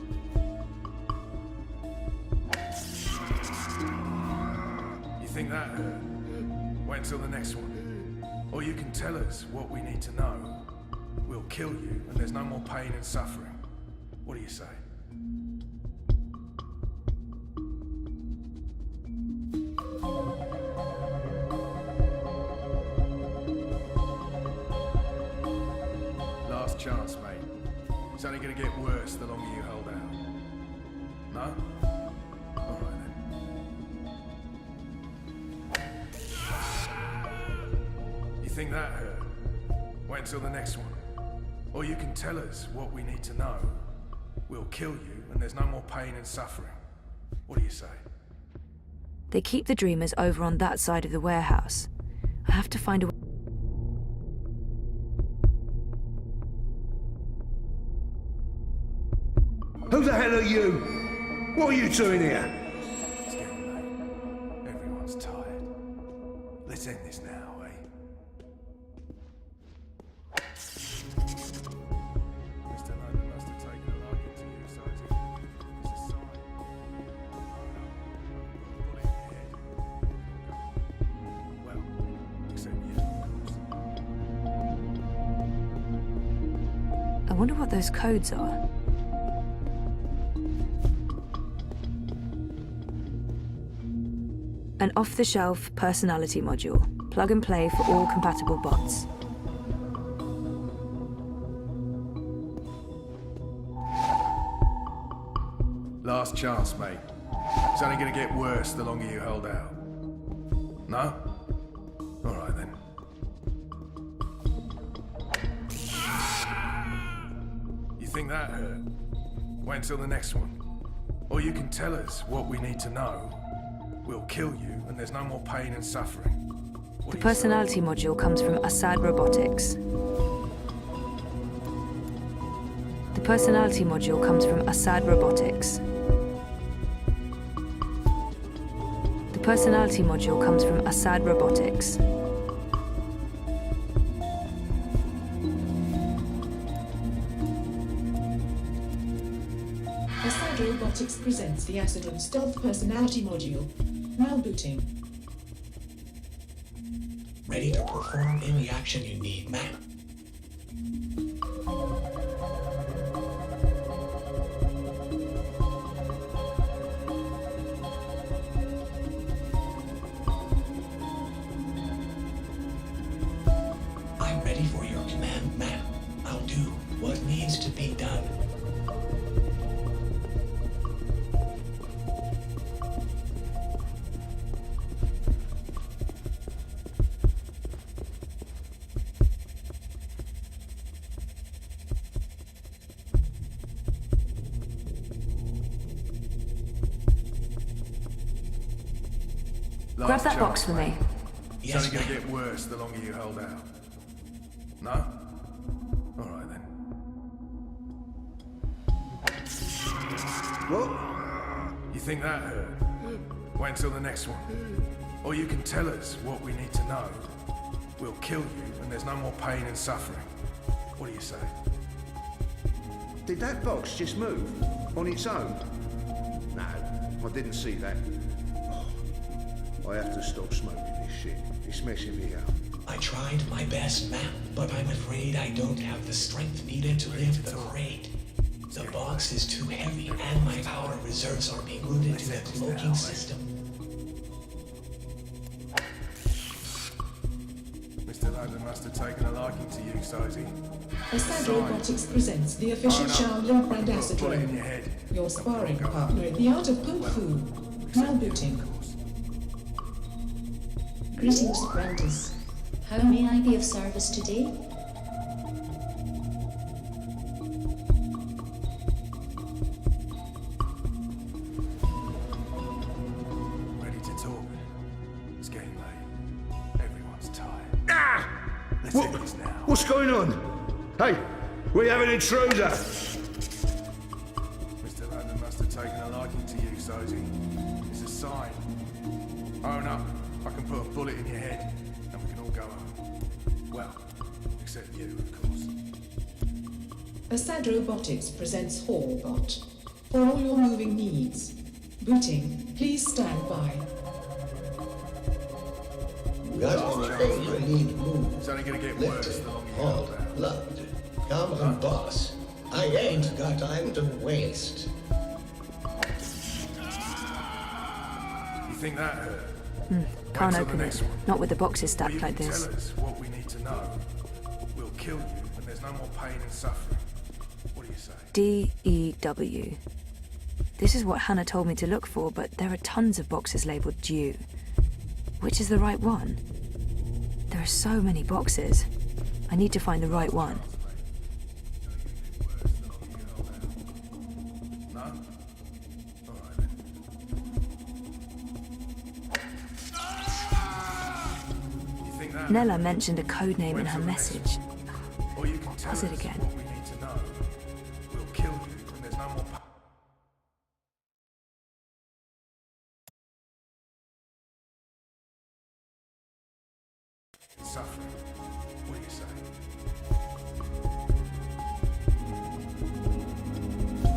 You think that hurt? Wait until the next one. Or you can tell us what we need to know. We'll kill you, and there's no more pain and suffering. What do you say? Last chance, mate. It's only gonna get worse the longer you hold out. No? Alright then. You think that hurt? Wait until the next one. Or you can tell us what we need to know. We'll kill you, and there's no more pain and suffering. What do you say? They keep the Dreamers over on that side of the warehouse. I have to find a way. Who the hell are you? What are you doing here? It's getting late. Everyone's tired. Let's end this now, eh? Mr. London must have taken a liking to you, Sophie. It's a sign. Put a bullet in your head. Well, except you, of course. I wonder what those codes are. An off-the-shelf personality module. Plug and play for all compatible bots. Last chance, mate. It's only gonna get worse the longer you hold out. No? All right then. You think that hurt? Wait until the next one. Or you can tell us what we need to know. We'll kill you, and there's no more pain and suffering. The personality module comes from Assad Robotics. The personality module comes from Assad Robotics. The personality module comes from Assad Robotics. Assad Robotics presents the Accident Stealth Personality Module. Now booting. Ready to perform any action you need, ma'am. I'm ready for your command, ma'am. I'll do what needs to be done. Grab that box for me. It's only gonna get worse the longer you hold out. No? All right then. What? You think that hurt? Wait until the next one. Or you can tell us what we need to know. We'll kill you, and there's no more pain and suffering. What do you say? Did that box just move? On its own? No, I didn't see that. I have to stop smoking this shit. It's messing me up. I tried my best, ma'am, but I'm afraid I don't have the strength needed to lift the crate. The box is too heavy, and my power reserves are being routed to the cloaking system. Mr. London must have taken a liking to you, Sophie. Assad Robotics presents the official Shaolin brand Acetron. Your sparring partner in the art of Kung Fu. Now booting. Greetings, apprentice. How may I be of service today? Ready to talk? It's getting late. Everyone's tired. Ah! Let's end this now. What's going on? Hey, we have an intruder. Mr. London must have taken a liking to you, Sophie. It's a sign. Own up. I can put a bullet in your head, and we can all go home. Well, except you, of course. Assad Robotics presents Hallbot. For all your moving needs. Booting, please stand by. Got anything you need moved? It's only gonna get worse the longer you Halt, hold out. blood. Come on, boss. I ain't got time to waste. You think that hurt? Can't open it. Not with the boxes stacked like this. Tell us what we need to know. We'll kill you, and there's no more pain and suffering. What do you say? DEW. This is what Hannah told me to look for, but there are tons of boxes labeled due. Which is the right one? There are so many boxes. I need to find the right one. Huh? Alright then. You think that... Nella mentioned a code name in her message. Or you can tell Was it us again? what we need to know. We'll kill you when there's no more... Suffering. What do you say?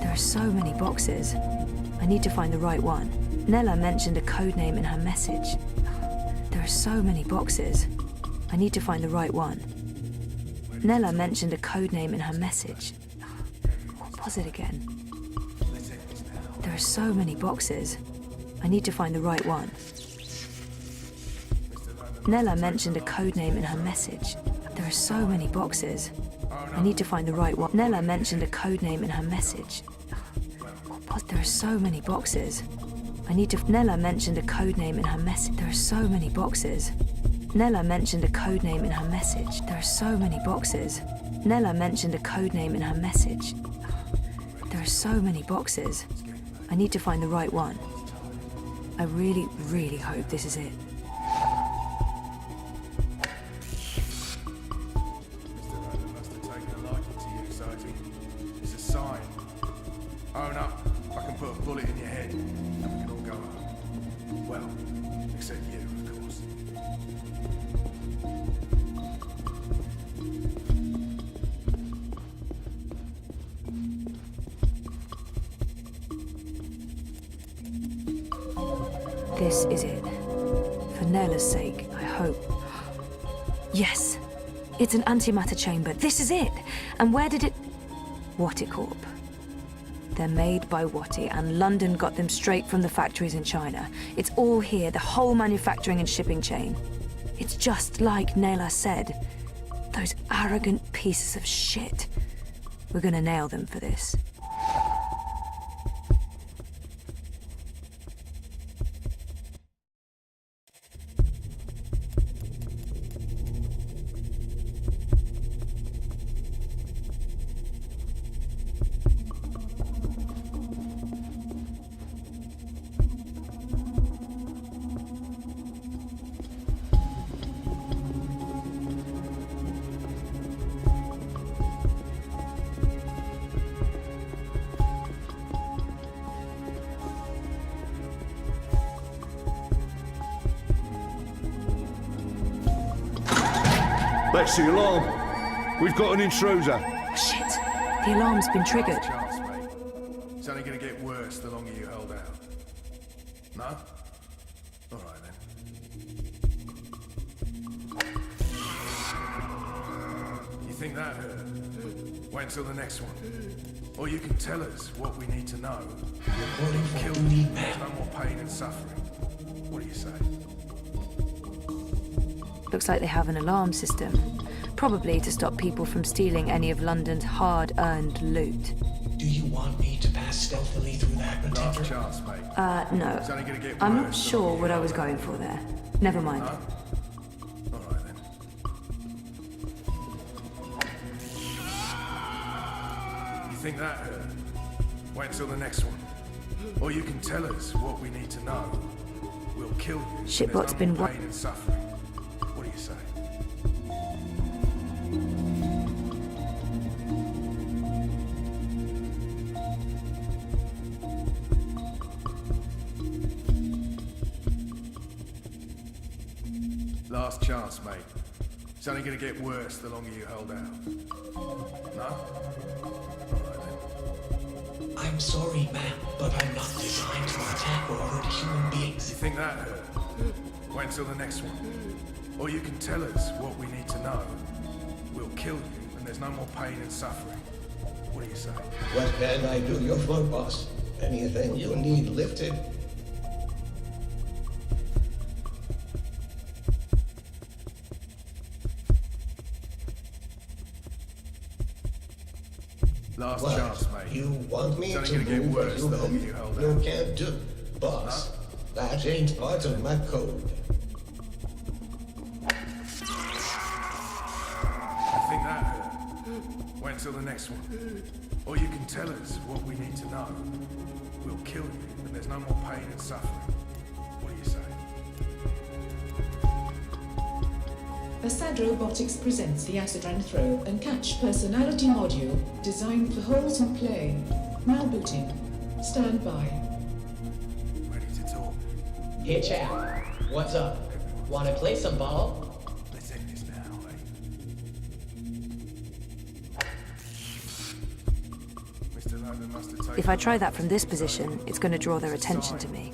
There are so many boxes. I need to find the right one. Nella mentioned a code name in her message. There are so many boxes. I need to find the right one. Nella mentioned a code name in her message. What was it again? There are so many boxes. I need to find the right one. Nella mentioned a code name in her message. There are so many boxes. I need to find the right one. Nella mentioned a code name in her message. There are so many boxes. I need to... Nella mentioned a code name in her message. There are so many boxes. Nella mentioned a code name in her message. There are so many boxes. Nella mentioned a code name in her message. There are so many boxes. I need to find the right one. I really, really hope this is it. Own up. I can put a bullet in your head, and we can all go home. Well, except you, of course. This is it. For Nella's sake, I hope. Yes! It's an antimatter chamber. This is it! And where did it... Watty Corp. They're made by Watty, and London got them straight from the factories in China. It's all here, the whole manufacturing and shipping chain. It's just like Nella said. Those arrogant pieces of shit. We're gonna nail them for this. That's the alarm. We've got an intruder. Shit! The alarm's been triggered. Chance, mate. It's only going to get worse the longer you hold out. No? All right then. You think that hurt? Wait until the next one. Or you can tell us what we need to know. Reporting for Kill duty, There's ma'am. no more pain and suffering. What do you say? Looks like they have an alarm system. Probably to stop people from stealing any of London's hard-earned loot. Do you want me to pass stealthily through that Last protector? chance, mate. No. It's only going to get I'm not worse the sure longer what you I was hold out. going for there. Never mind. Huh? All right then. You think that hurt? Wait until the next one. Or you can tell us what we need to know. We'll kill you. when Shipbot's there's no been more wa- pain and suffering. What do you say? Last chance, mate. It's only going to get worse the longer you hold out. No? All right then. I'm sorry, ma'am, but I'm not designed to attack or hurt human beings. You think that hurt? Wait until the next one. Or you can tell us what we need to know. We'll kill you, and there's no more pain and suffering. What do you say? What can I do you for, boss? Anything you need lifted? Last What? chance, mate. You want me It's only to gonna get move what worse you the longer have? you hold You out. can't do, boss. That ain't part of my code. You think that hurt? Wait until the next one. Or you can tell us what we need to know. We'll kill you, and there's no more pain and suffering. What do you say? Assad Robotics presents the Acid Throw and Catch personality module designed for wholesome play. Now booting. Stand by. Ready to talk? Hey chap, what's up? Wanna play some ball? Let's end this now, eh? Mr. London must have taken If I try that from this position, it's going to draw their attention to me.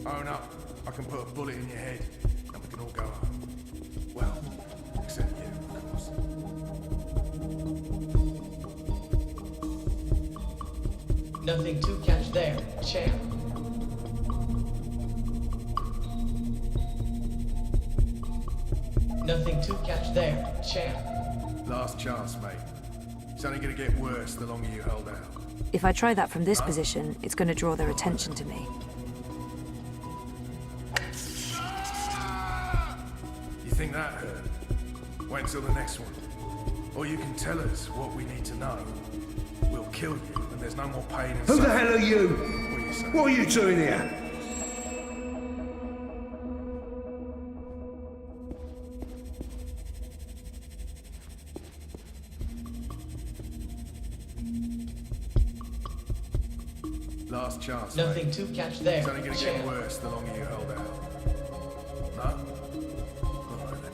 Own up. I can put a bullet in your head, and we can all go home. Well, except you, of course. Nothing to catch there, champ. Nothing to catch there, champ. Last chance, mate. It's only gonna get worse the longer you hold out. If I try that from this position, it's going to draw their attention to me. You think that hurt? Wait until the next one. Or you can tell us what we need to know. We'll kill you, and there's no more pain and Who the suffering. hell are you? What do you say? What are you doing here? Last chance, Nothing mate. to catch there, It's only gonna get champ. worse the longer you hold out. No? All right then.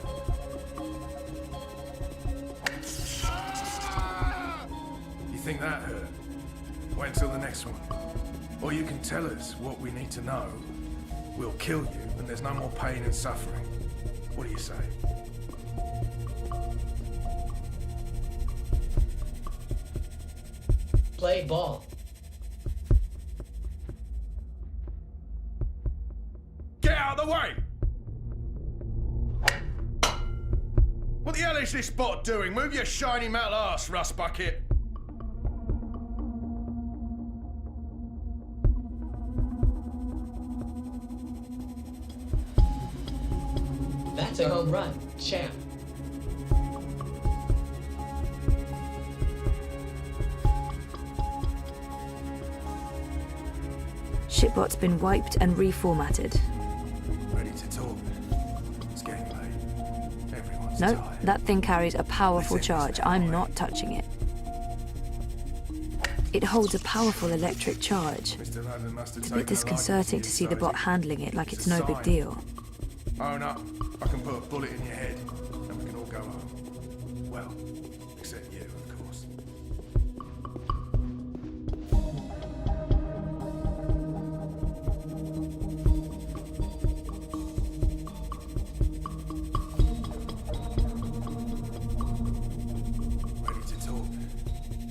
You think that hurt? Wait until the next one. Or you can tell us what we need to know. We'll kill you, and there's no more pain and suffering. What do you say? Play ball. Get out of the way! What the hell is this bot doing? Move your shiny metal ass, rust bucket! That's a home run, champ. Shipbot's been wiped and reformatted. Ready to talk? It's getting late. Everyone's No, tired. that thing carries a powerful Let's end this charge. now, I'm eh? not touching it. It holds a powerful electric charge. Mr. London must have It's a taken bit disconcerting to see the bot handling it like it's no big deal. Own up. I can put a bullet in your head, and we can all go home. Well, except you, of course. Ready to talk?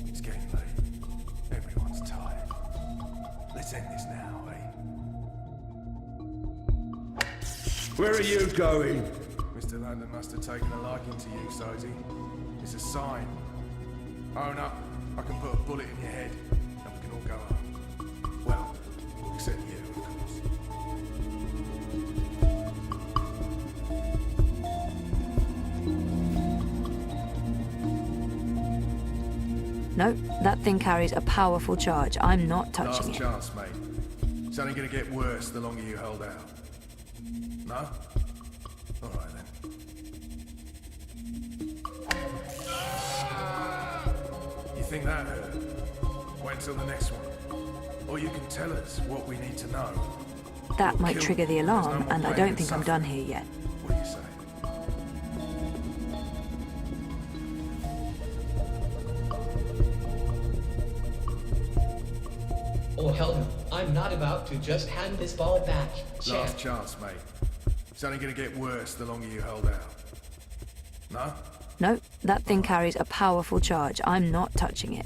It's getting late. Everyone's tired. Let's end this now, eh? Where are you going? Mr. London must have taken a liking to you, Sozy. It's a sign. Own up. I can put a bullet in your head, and we can all go home. Well, except you, of course. No, that thing carries a powerful charge. I'm not touching Last it. chance, mate. It's only gonna get worse the longer you hold out. No? All right then. You think that hurt? Wait until the next one. Or you can tell us what we need to know. That We'll might kill trigger you. the There's no alarm, more and I pain don't and think I'm done suffering. here yet. What do you say? Oh hell no, I'm not about to just hand this ball back, champ. Last chance, mate. It's only gonna get worse the longer you hold out. No? No, that thing carries a powerful charge. I'm not touching it.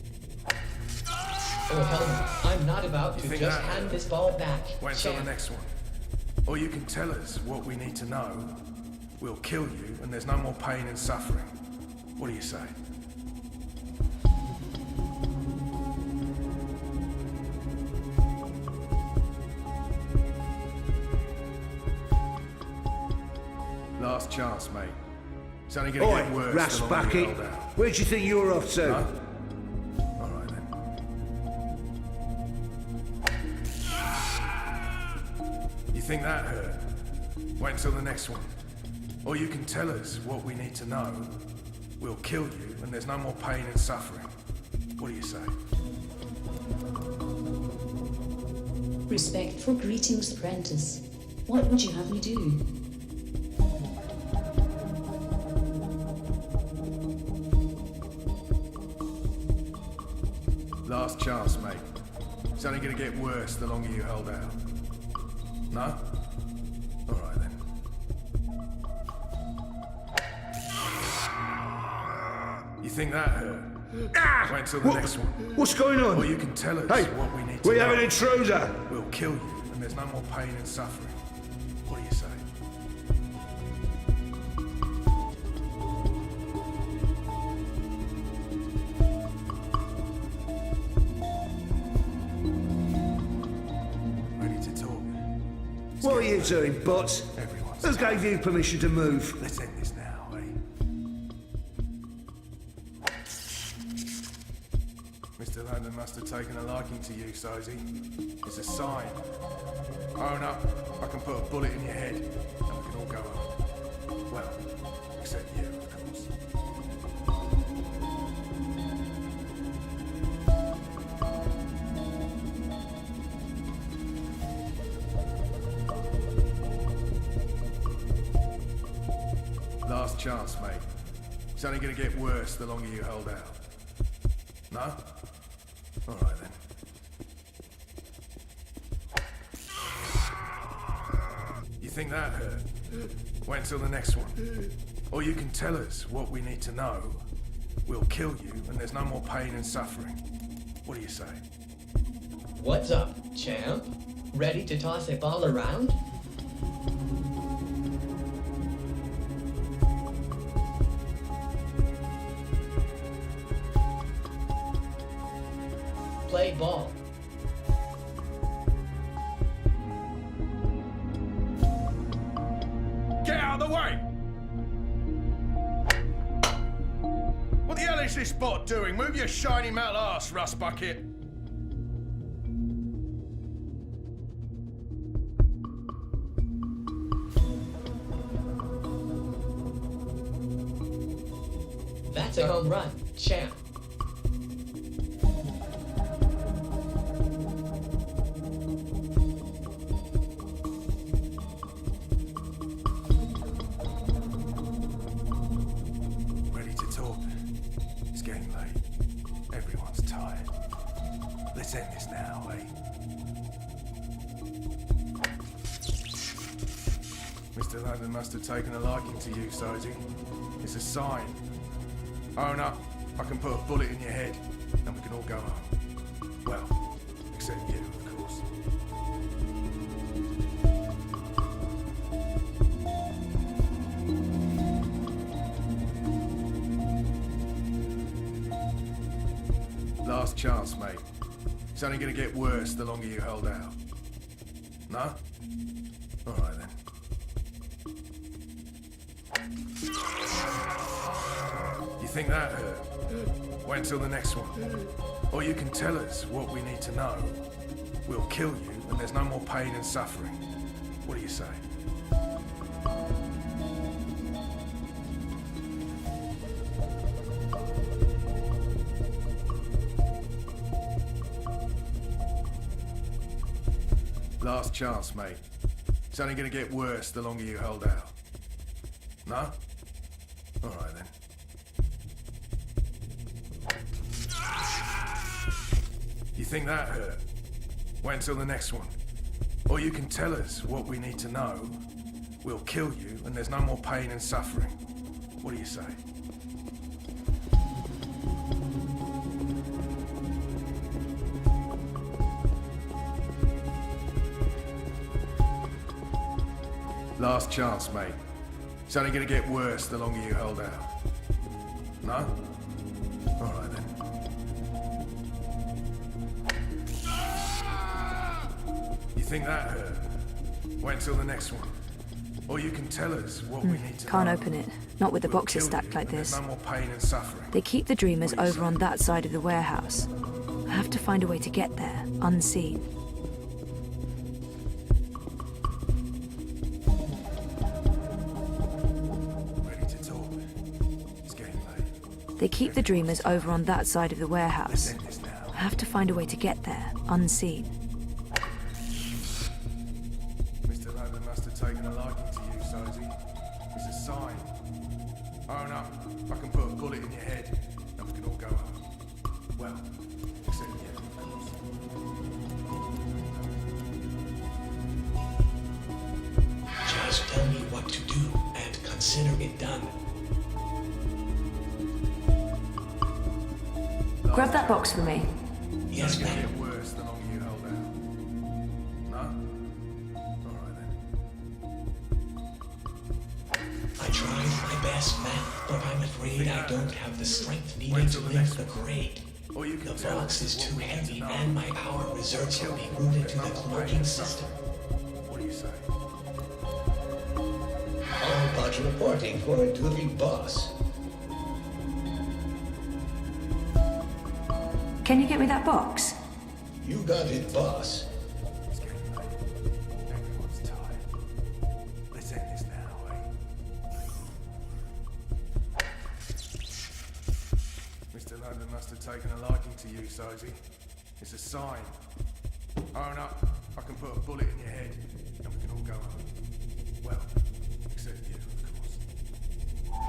Oh hell no, I'm not about You to think just that hand hurt? this ball back, Wait until the champ. next one. Or you can tell us what we need to know. We'll kill you, and there's no more pain and suffering. What do you say? Last chance, mate. It's only gonna Oi, get worse Ras the longer you Bucket. hold out. where do you think you're off to? No? Alright then. You think that hurt? Wait until the next one. Or you can tell us what we need to know. We'll kill you, and there's no more pain and suffering. What do you say? Respectful greetings, apprentice. What would you have me do? Last chance, mate. It's only gonna get worse the longer you hold out. No? Alright then. You think that hurt? Wait until the next one. What's going on? Or you can tell us Hey, what we need to we know. have an intruder. We'll kill you, and there's no more pain and suffering. What do you say? Ready to talk? What are you doing, bots? Everyone's Who gave you permission to move? Let's end this now, eh? Mr. London must have taken a liking to you, Sozy. It's a sign. Own up, I can put a bullet in your head, and we can all go home. Well, except you, of course. Last chance, mate. It's only gonna get worse the longer you hold out. No? Alright then. You think that hurt? Wait until the next one. Or you can tell us what we need to know. We'll kill you, and there's no more pain and suffering. What do you say? What's up, champ? Ready to toss a ball around? Play ball. Get out of the way! What the hell is this bot doing? Move your shiny metal ass, rust bucket! That's a home run, champ. Ready to talk? It's getting late. Everyone's tired. Let's end this now, eh? Mr. London must have taken a liking to you, Sozy. It's a sign. Own up, I can put a bullet in your head, and we can all go home. Well, except you, of course. Last chance, mate. It's only gonna get worse the longer you hold out. No? Alright then. You think that hurt? Wait until the next one. Or you can tell us what we need to know. We'll kill you, and there's no more pain and suffering. What do you say? Last chance, mate. It's only gonna get worse the longer you hold out. No? Alright then. You think that hurt? Wait until the next one. Or you can tell us what we need to know. We'll kill you, and there's no more pain and suffering. What do you say? Last chance, mate. It's only gonna get worse the longer you hold out. No? Alright then. You think that hurt? Wait until the next one. Or you can tell us what we need to Can't know. open it. Not with the We'll boxes kill stacked you, like and there's this. no more pain and suffering. They keep the Dreamers What do you over on that side of the warehouse. I have to find a way to get there, unseen. Ready to talk? It's getting late. They keep the Dreamers over on that side of the warehouse. Let's end this now. I have to find a way to get there, unseen. Mr. London must have taken a liking to you, Sosie. It's a sign. Own up. I can put a bullet in your head, and we can all go home. Well, except you, of course. Just tell me what to do, and consider it done. Grab that box for me. Yes, It's gonna ma'am. get worse the longer you hold out. No? Alright then. I tried my best, ma'am, but I'm afraid I don't have the strength needed to lift the crate. Or you can The tell box us is what too we need to heavy, know. and my power reserves are being routed to the cloaking system. What do you say? All but reporting for a duty boss. Can you get me that box? You got it, boss. It's getting late. Everyone's tired. Let's end this now, eh? Mr. London must have taken a liking to you, Sosie. It's a sign. Own up. I can put a bullet in your head, and we can all go home. Well, except you, of course.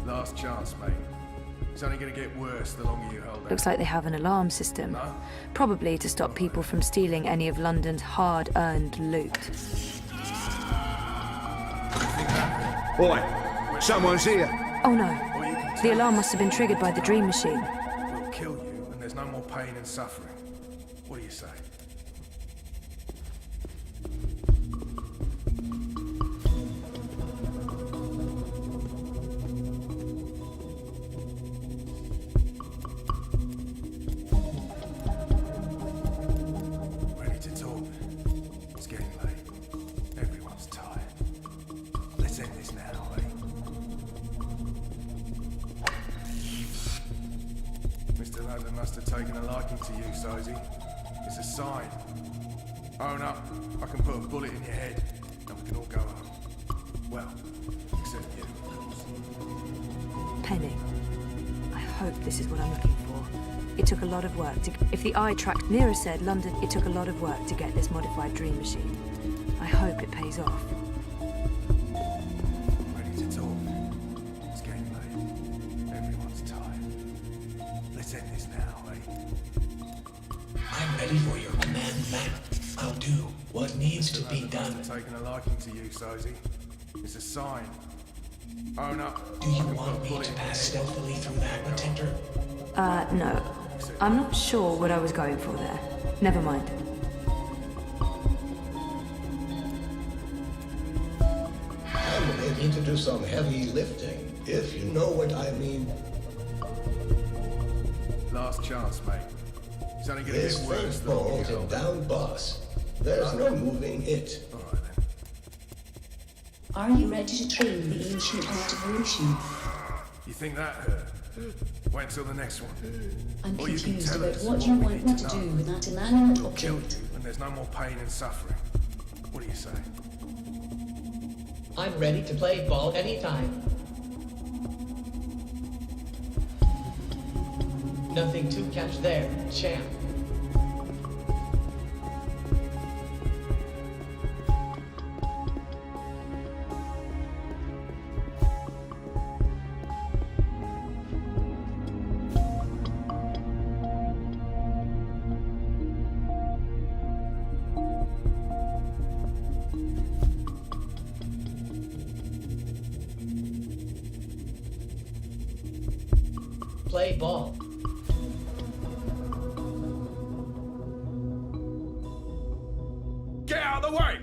Last chance, mate. It's only gonna get worse the longer you hold out. Looks like they have an alarm system. No? Probably to stop people from stealing any of London's hard-earned loot. Boy, someone's here. Oh no. Or you can The tell alarm us must have been triggered by the dream machine. we'll kill you, and there's no more pain and suffering. What do you say? Ready to talk? It's getting late. Everyone's tired. Let's end this now, eh? Mr. London must have taken a liking to you, Sosie. It's a sign. Own up. I can put a bullet in your head, and we can all go home. Well, except you, of course. Penny. I hope this is what I'm looking for. It took a lot of work to... If the eye tracked Mira said London, it took a lot of work to get this modified dream machine. I hope it pays off. Ready to talk? It's getting late. Everyone's tired. Let's end this now, eh? I'm ready for your command, ma'am. I'll do what needs to be done. Must have taken a liking to you, Sosie. It's a sign. Own up. Do you want me to pass stealthily through that detector? No. I'm not sure what I was going for there. Never mind. I'm ready to do some heavy lifting, if you know what I mean. Last chance, mate. It's only gonna This get worse fence the longer you bolted hold out. down, boss. There's no moving it. All right then. Are you ready to train the ancient art of illusion? You think that hurt? Wait until the next one. I'm Or you can confused tell about us what you we want need me to to do know. with that inanimate We'll kill object. you, and there's no more pain and suffering. What do you say? I'm ready to play ball anytime. Nothing to catch there, champ. Play ball. Get out of the way!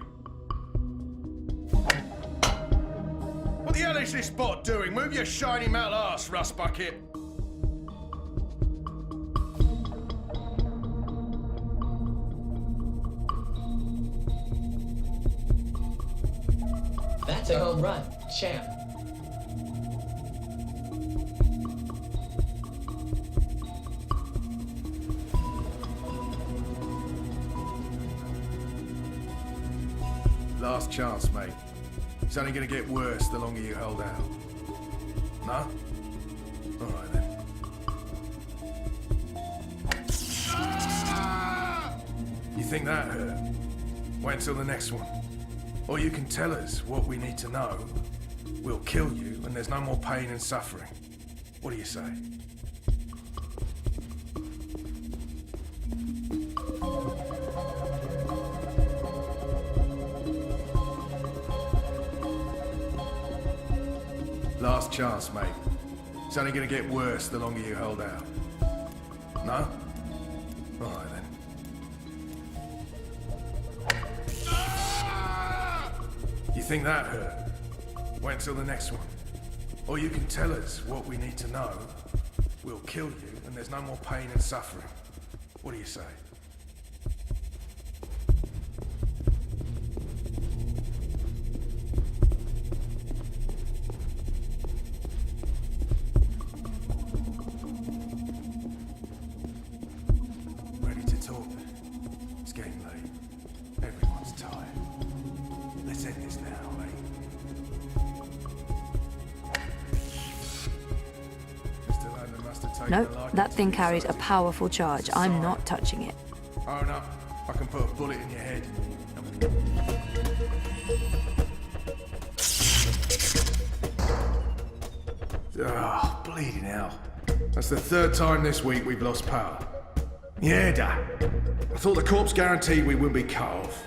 What the hell are hell is this bot doing? Move your shiny metal ass, Rust Bucket. That's a home run, champ. Last chance, mate. It's only gonna get worse the longer you hold out. No? Alright then. You think that hurt? Wait until the next one. Or you can tell us what we need to know. We'll kill you and there's no more pain and suffering. What do you say? Last chance, mate. It's only gonna get worse the longer you hold out. No? Alright then. You think that hurt? Wait until the next one. Or you can tell us what we need to know. We'll kill you and there's no more pain and suffering. What do you say? Ready to talk? It's getting late. Everyone's tired. Let's end this now, eh? Mr. Landon must have taken No, a liking that to thing the carries a subject. powerful charge. I'm not touching it. Oh no, I can put a bullet in your head. Oh, bleeding hell. That's the third time this week we've lost power. Yeah, Dad. I thought the corpse guaranteed we wouldn't be cut off.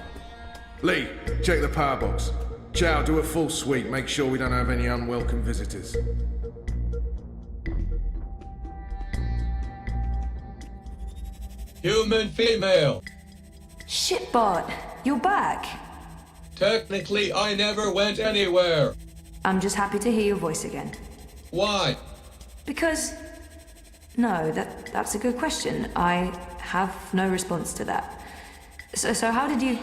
Lee, check the power box. Chow, do a full sweep. Make sure we don't have any unwelcome visitors. Human female. Shit, Bart. You're back. Technically, I never went anywhere. I'm just happy to hear your voice again. Why? Because... No, that's a good question. I have no response to that. So how did you...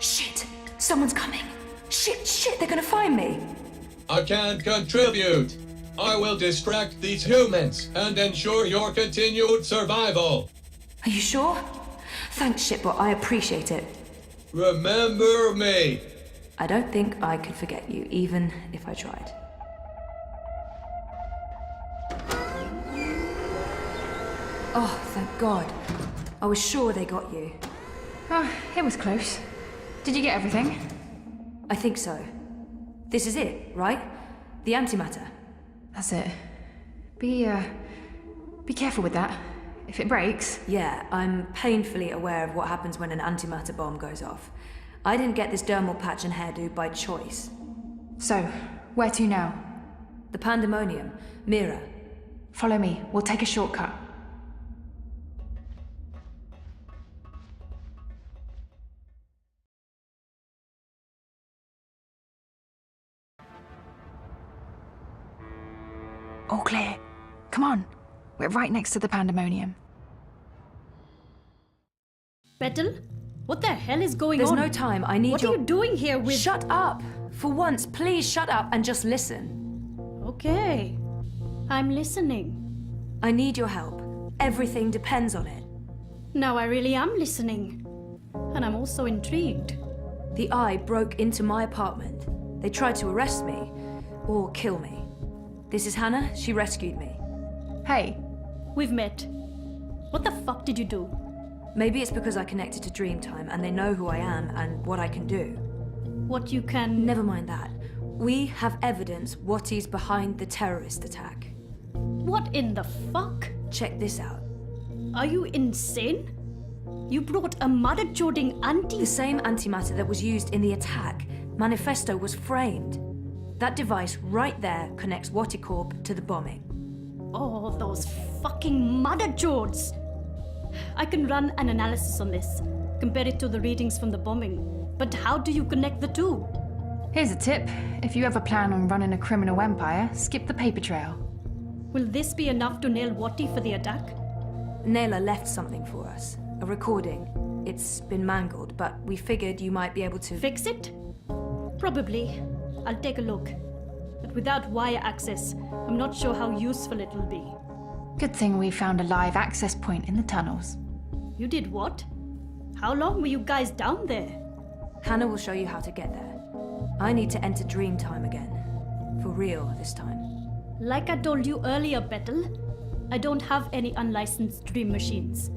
Shit! Someone's coming! Shit, they're gonna find me! I can't contribute. I will distract these humans and ensure your continued survival. Are you sure? Thanks, Shitbot, I appreciate it. Remember me. I don't think I could forget you, even if I tried. Oh, thank God. I was sure they got you. Oh, it was close. Did you get everything? I think so. This is it, right? The antimatter. That's it. Be careful with that. If it breaks... Yeah, I'm painfully aware of what happens when an antimatter bomb goes off. I didn't get this dermal patch and hairdo by choice. So, where to now? The Pandemonium. Mira. Follow me. We'll take a shortcut. All clear. Come on. We're right next to the Pandemonium. Petal? What the hell is going There's on? no time. I need What your... are you doing here with... Shut up! For once, please shut up and just listen. Okay. I'm listening. I need your help. Everything depends on it. Now I really am listening. And I'm also intrigued. The Eye broke into my apartment. They tried to arrest me, or kill me. This is Hannah. She rescued me. Hey. We've met. What the fuck did you do? Maybe it's because I connected to Dreamtime and they know who I am and what I can do. What you can... Never mind that. We have evidence Watty's behind the terrorist attack. What in the fuck? Check this out. Are you insane? You brought a mother-joding The same antimatter that was used in the attack. Manifesto was framed. That device right there connects Watty Corp to the bombing. Oh, those fucking mother-jods! I can run an analysis on this, compare it to the readings from the bombing. But how do you connect the two? Here's a tip. If you ever plan on running a criminal empire, skip the paper trail. Will this be enough to nail Watty for the attack? Naylor left something for us. A recording. It's been mangled, but we figured you might be able to... Fix it? Probably. I'll take a look. But without wire access, I'm not sure how useful it'll be. Good thing we found a live access point in the tunnels. You did what? How long were you guys down there? Hannah will show you how to get there. I need to enter dream time again. For real this time. Like I told you earlier, Petal, I don't have any unlicensed dream machines.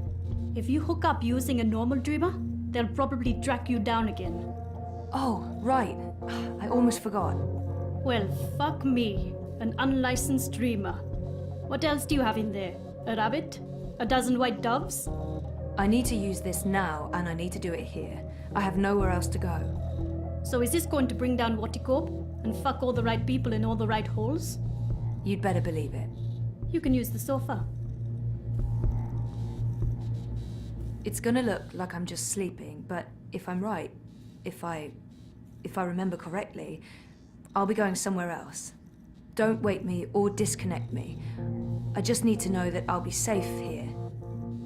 If you hook up using a normal dreamer, they'll probably track you down again. Oh, right. I almost forgot. Well, fuck me. An unlicensed dreamer. What else do you have in there? A rabbit? A dozen white doves? I need to use this now, and I need to do it here. I have nowhere else to go. So is this going to bring down Watticorp and fuck all the right people in all the right holes? You'd better believe it. You can use the sofa. It's gonna look like I'm just sleeping, but if I'm right, if I remember correctly, I'll be going somewhere else. Don't wake me or disconnect me. I just need to know that I'll be safe here.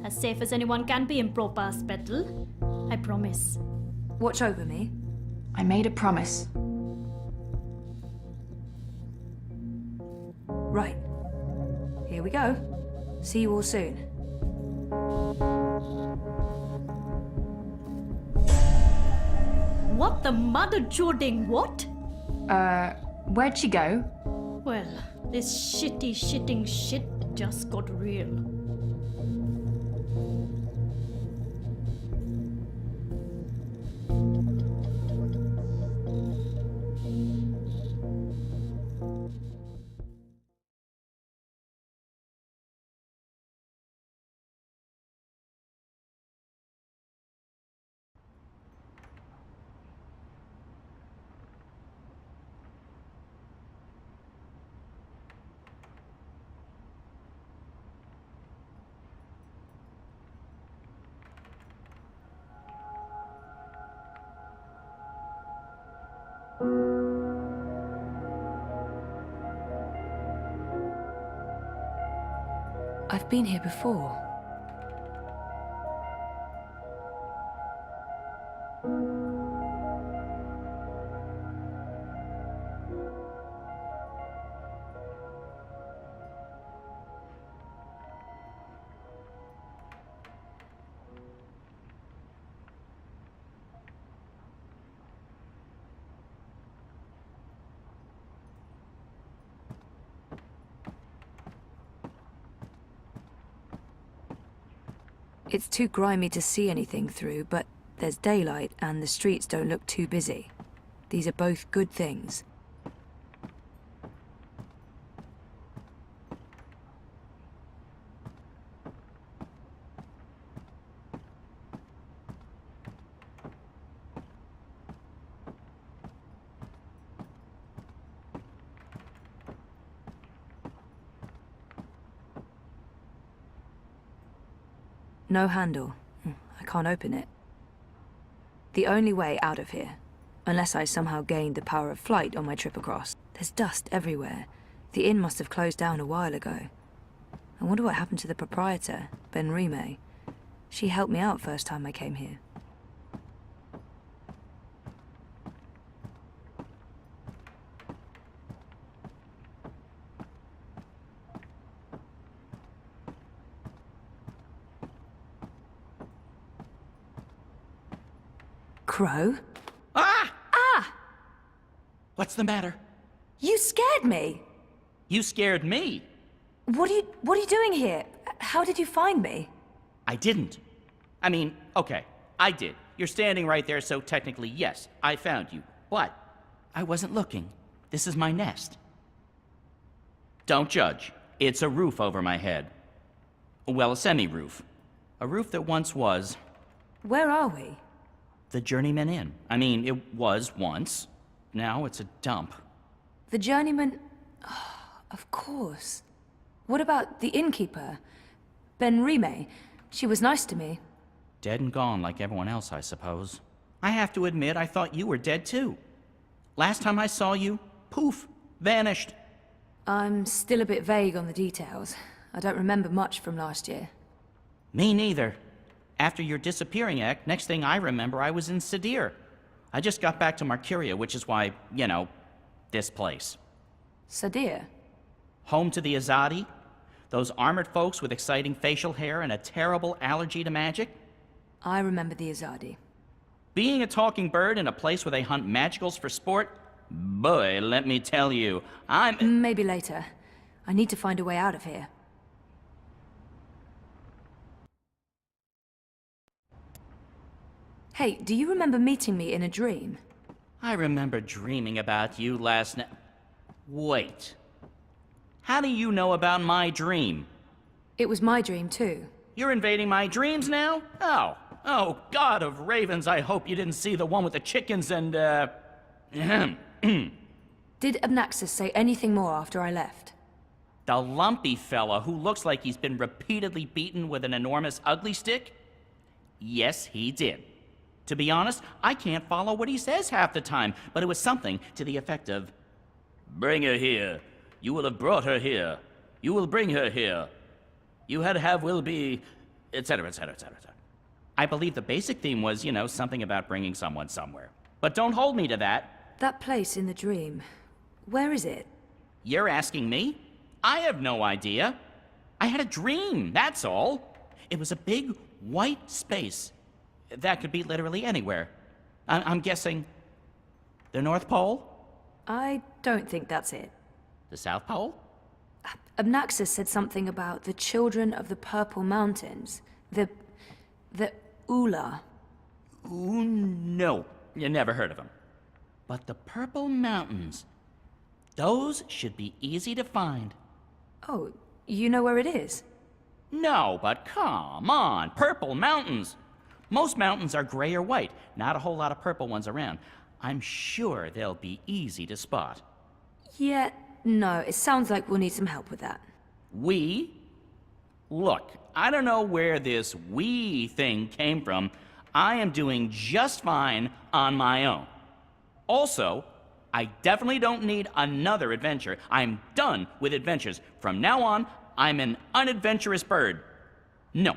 As safe as anyone can be in Propass, Petal. I promise. Watch over me. I made a promise. Right. Here we go. See you all soon. What the mother jording what? Where'd she go? Well, this shitting shit just got real. I've been here before. It's too grimy to see anything through, but there's daylight and the streets don't look too busy. These are both good things. No handle. I can't open it. The only way out of here, unless I somehow gained the power of flight on my trip across. There's dust everywhere. The inn must have closed down a while ago. I wonder what happened to the proprietor, Ben Rime. She helped me out first time I came here. Crow? Ah! Ah! What's the matter? You scared me! You scared me. What are you doing here? How did you find me? I didn't. I mean, okay, I did. You're standing right there, so technically, yes, I found you. But I wasn't looking. This is my nest. Don't judge. It's a roof over my head. Well, a semi-roof. A roof that once was... Where are we? The Journeyman Inn. I mean, it was once. Now it's a dump. The Journeyman... Oh, of course. What about the innkeeper? Ben Rime? She was nice to me. Dead and gone like everyone else, I suppose. I have to admit, I thought you were dead too. Last time I saw you, poof, vanished. I'm still a bit vague on the details. I don't remember much from last year. Me neither. After your disappearing act, next thing I remember, I was in Sadir. I just got back to Marcuria, which is why, you know, this place. Sadir? Home to the Azadi? Those armored folks with exciting facial hair and a terrible allergy to magic? I remember the Azadi. Being a talking bird in a place where they hunt magicals for sport? Boy, let me tell you, I'm... Maybe later. I need to find a way out of here. Hey, do you remember meeting me in a dream? I remember dreaming about you last night. Wait. How do you know about my dream? It was my dream, too. You're invading my dreams now? Oh, God of Ravens, I hope you didn't see the one with the chickens and, Did Abnaxis say anything more after I left? The lumpy fella who looks like he's been repeatedly beaten with an enormous ugly stick? Yes, he did. To be honest, I can't follow what he says half the time, but it was something to the effect of, "Bring her here. You will have brought her here. You will bring her here. You had have will be," etc., etc., etc. I believe the basic theme was, you know, something about bringing someone somewhere. But don't hold me to that. That place in the dream, where is it? You're asking me? I have no idea. I had a dream, that's all. It was a big white space. That could be literally anywhere. I'm guessing the North Pole? I don't think that's it. The South Pole? Abnaxis said something about the children of the Purple Mountains. The Ula. Ooh, no. You never heard of them. But the Purple Mountains, those should be easy to find. Oh, you know where it is? No, but come on, Purple Mountains. Most mountains are gray or white, not a whole lot of purple ones around. I'm sure they'll be easy to spot. Yeah, no, it sounds like we'll need some help with that. We? Look, I don't know where this we thing came from. I am doing just fine on my own. Also, I definitely don't need another adventure. I'm done with adventures. From now on, I'm an unadventurous bird. No,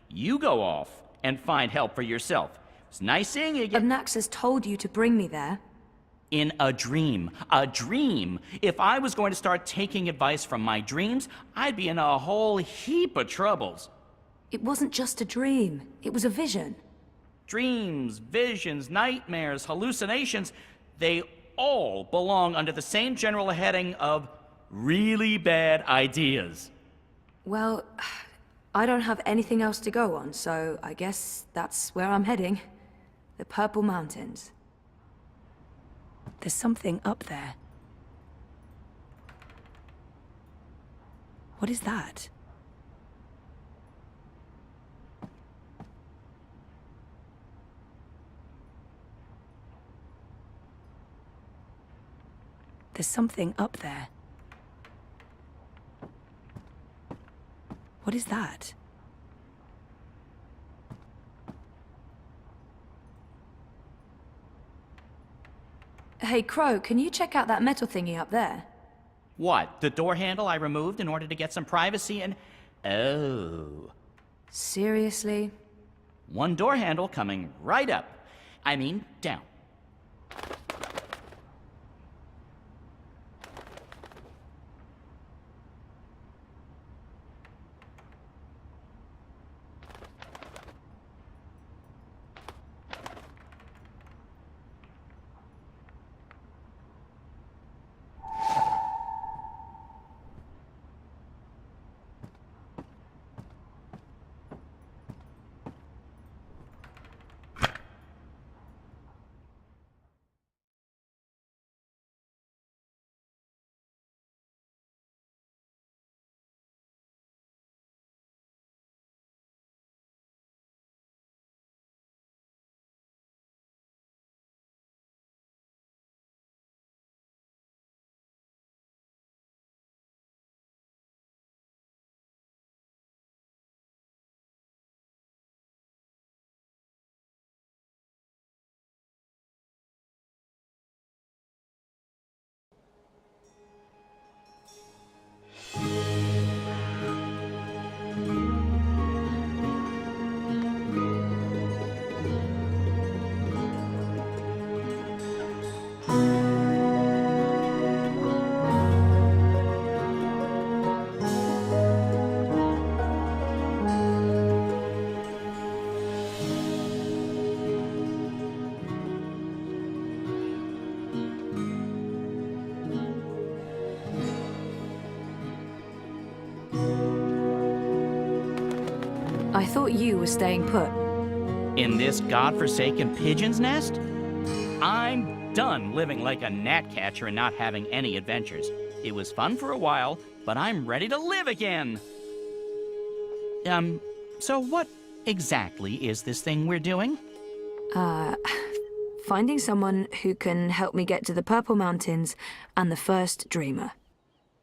you go off and find help for yourself. It's nice seeing you again. Abnaxis told you to bring me there. In a dream. A dream. If I was going to start taking advice from my dreams, I'd be in a whole heap of troubles. It wasn't just a dream. It was a vision. Dreams, visions, nightmares, hallucinations, they all belong under the same general heading of really bad ideas. Well, I don't have anything else to go on, so I guess that's where I'm heading. The Purple Mountains. There's something up there. What is that? There's something up there. What is that? Hey, Crow, can you check out that metal thingy up there? What? The door handle I removed in order to get some privacy and... Oh. Seriously? One door handle coming right up. I mean, down. I thought you were staying put. In this godforsaken pigeon's nest? I'm done living like a gnatcatcher and not having any adventures. It was fun for a while, but I'm ready to live again. So what exactly is this thing we're doing? Finding someone who can help me get to the Purple Mountains and the first Dreamer.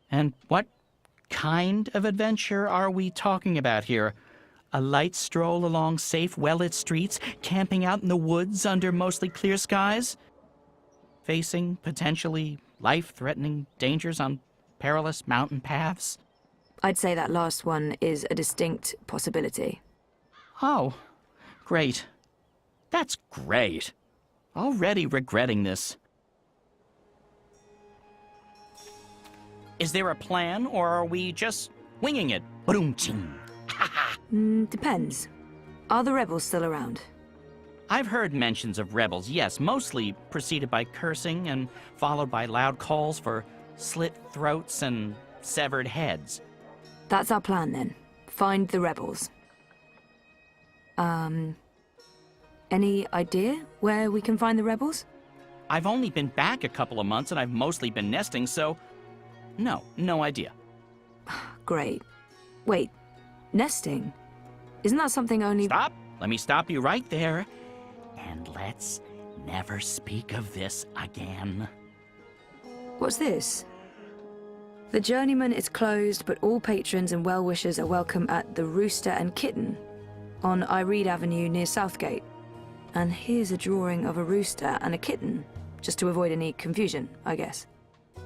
And what kind of adventure are we talking about here? A light stroll along safe, well-lit streets, camping out in the woods under mostly clear skies? Facing potentially life-threatening dangers on perilous mountain paths? I'd say that last one is a distinct possibility. Oh, great. That's great. Already regretting this. Is there a plan, or are we just winging it? Ba-doom-ching. Depends. Are the rebels still around? I've heard mentions of rebels, yes, mostly preceded by cursing and followed by loud calls for slit throats and severed heads. That's our plan, then. Find the rebels. Any idea where we can find the rebels? I've only been back a couple of months and I've mostly been nesting, so no idea. Great. Wait, nesting? Isn't that something only— Stop! Let me stop you right there. And let's never speak of this again. What's this? The Journeyman is closed, but all patrons and well-wishers are welcome at the Rooster and Kitten on Iread Avenue near Southgate. And here's a drawing of a rooster and a kitten, just to avoid any confusion, I guess.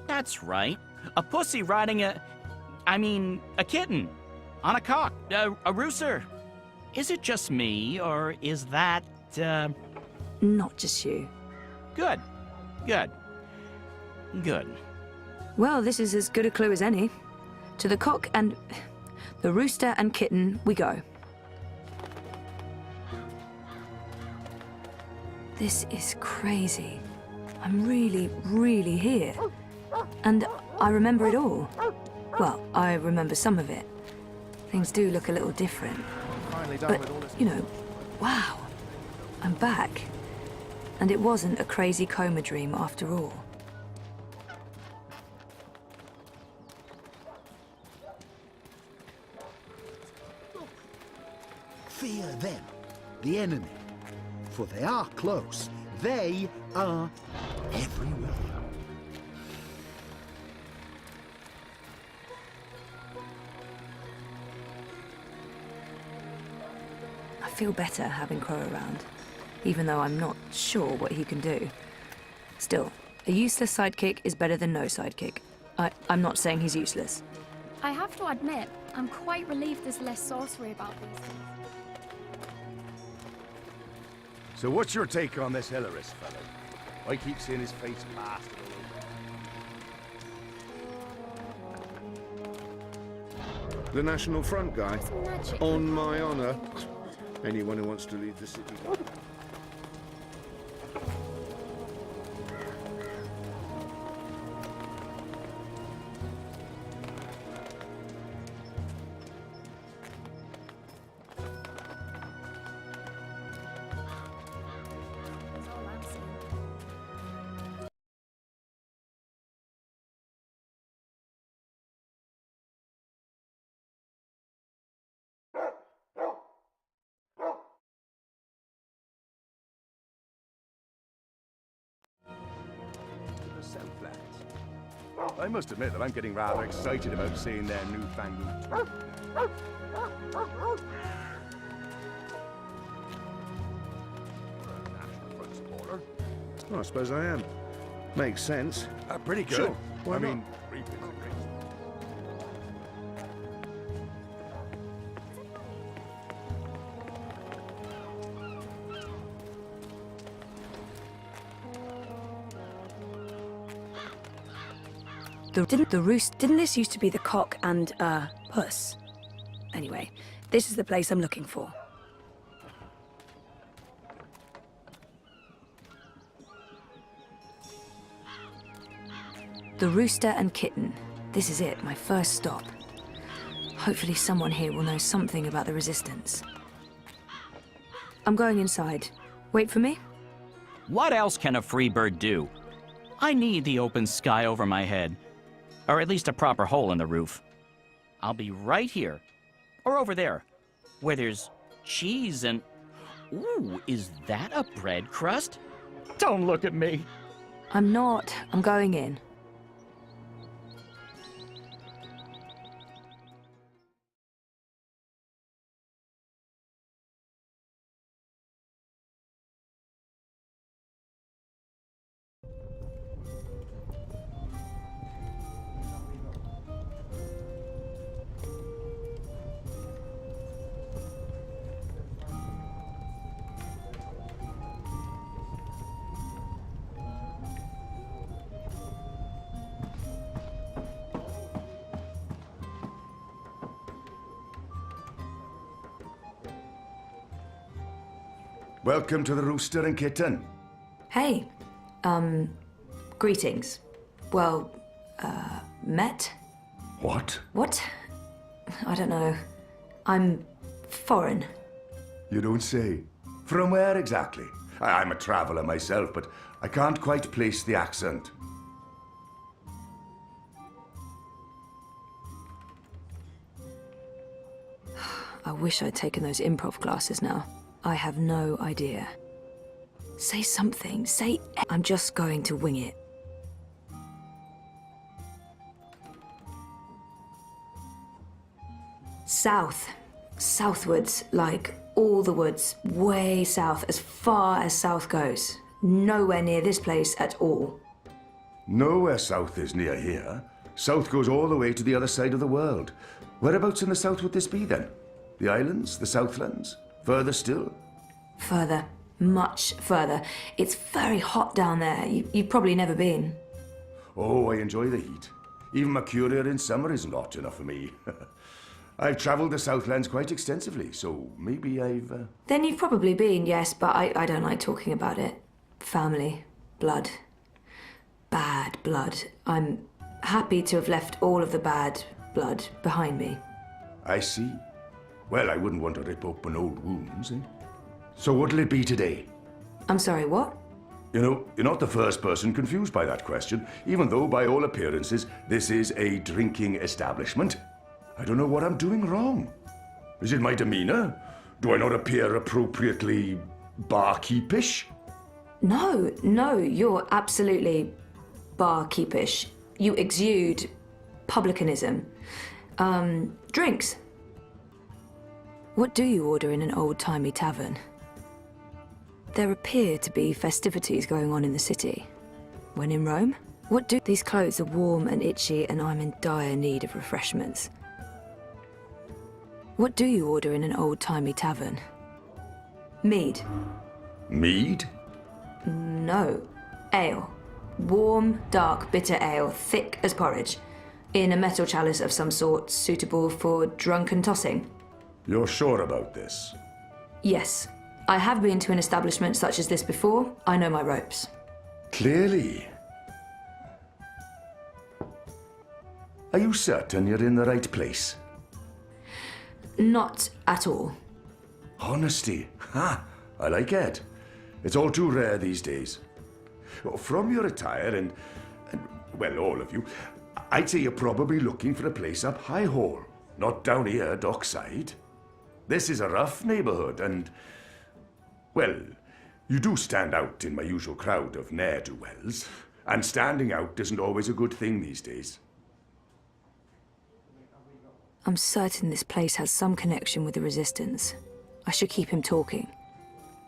That's right. A pussy riding a kitten. On a cock. A rooster. Is it just me, or is that, Not just you. Good. Well, this is as good a clue as any. To the cock and the rooster and kitten we go. This is crazy. I'm really here. And I remember it all. Well, I remember some of it. Things do look a little different. But, you know, wow. I'm back. And it wasn't a crazy coma dream after all. Fear them, the enemy. For they are close. They are everywhere. I feel better having Crow around, even though I'm not sure what he can do. Still, a useless sidekick is better than no sidekick. I'm not saying he's useless. I have to admit, I'm quite relieved there's less sorcery about these things. So what's your take on this Hillarist fellow? I keep seeing his face plastered all over. The National Front guy? On my honor. Anyone who wants to leave the city. I must admit that I'm getting rather excited about seeing their newfangled toy. National Front supporter. Oh, I suppose I am. Makes sense. Pretty good. Sure. Why I not? mean, reprints are great. Didn't this used to be the cock and, puss? Anyway, this is the place I'm looking for. The Rooster and Kitten. This is it, my first stop. Hopefully someone here will know something about the Resistance. I'm going inside. Wait for me? What else can a free bird do? I need the open sky over my head. Or at least a proper hole in the roof. I'll be right here. Or over there, where there's cheese and... Ooh, is that a bread crust? Don't look at me. I'm not. I'm going in. Welcome to the Rooster and Kitten. Hey. Greetings. Well, met? What? What? I don't know. I'm foreign. You don't say. From where exactly? I'm a traveller myself, but I can't quite place the accent. I wish I'd taken those improv classes now. I have no idea. Say something. Say... I'm just going to wing it. South. Southwards, like all the woods. Way south, as far as south goes. Nowhere near this place at all. Nowhere south is near here. South goes all the way to the other side of the world. Whereabouts in the south would this be then? The islands? The Southlands? Further still? Further. Much further. It's very hot down there. You've probably never been. Oh, I enjoy the heat. Even Mercuria in summer isn't hot enough for me. I've travelled the Southlands quite extensively, so maybe I've... Then you've probably been, yes, but I don't like talking about it. Family. Blood. Bad blood. I'm happy to have left all of the bad blood behind me. I see. Well, I wouldn't want to rip open old wounds, eh? So what'll it be today? I'm sorry, what? You know, you're not the first person confused by that question, even though, by all appearances, this is a drinking establishment. I don't know what I'm doing wrong. Is it my demeanour? Do I not appear appropriately barkeepish? No, you're absolutely barkeepish. You exude publicanism. Drinks. What do you order in an old-timey tavern? There appear to be festivities going on in the city. When in Rome? What do... These clothes are warm and itchy, and I'm in dire need of refreshments. What do you order in an old-timey tavern? Mead. Mead? No. Ale. Warm, dark, bitter ale, thick as porridge. In a metal chalice of some sort, suitable for drunken tossing. You're sure about this? Yes. I have been to an establishment such as this before. I know my ropes. Clearly. Are you certain you're in the right place? Not at all. Honesty. Ha! I like it. It's all too rare these days. From your attire and, well, all of you, I'd say you're probably looking for a place up High Hall, not down here, dockside. This is a rough neighbourhood and, well, you do stand out in my usual crowd of ne'er-do-wells, and standing out isn't always a good thing these days. I'm certain this place has some connection with the Resistance. I should keep him talking.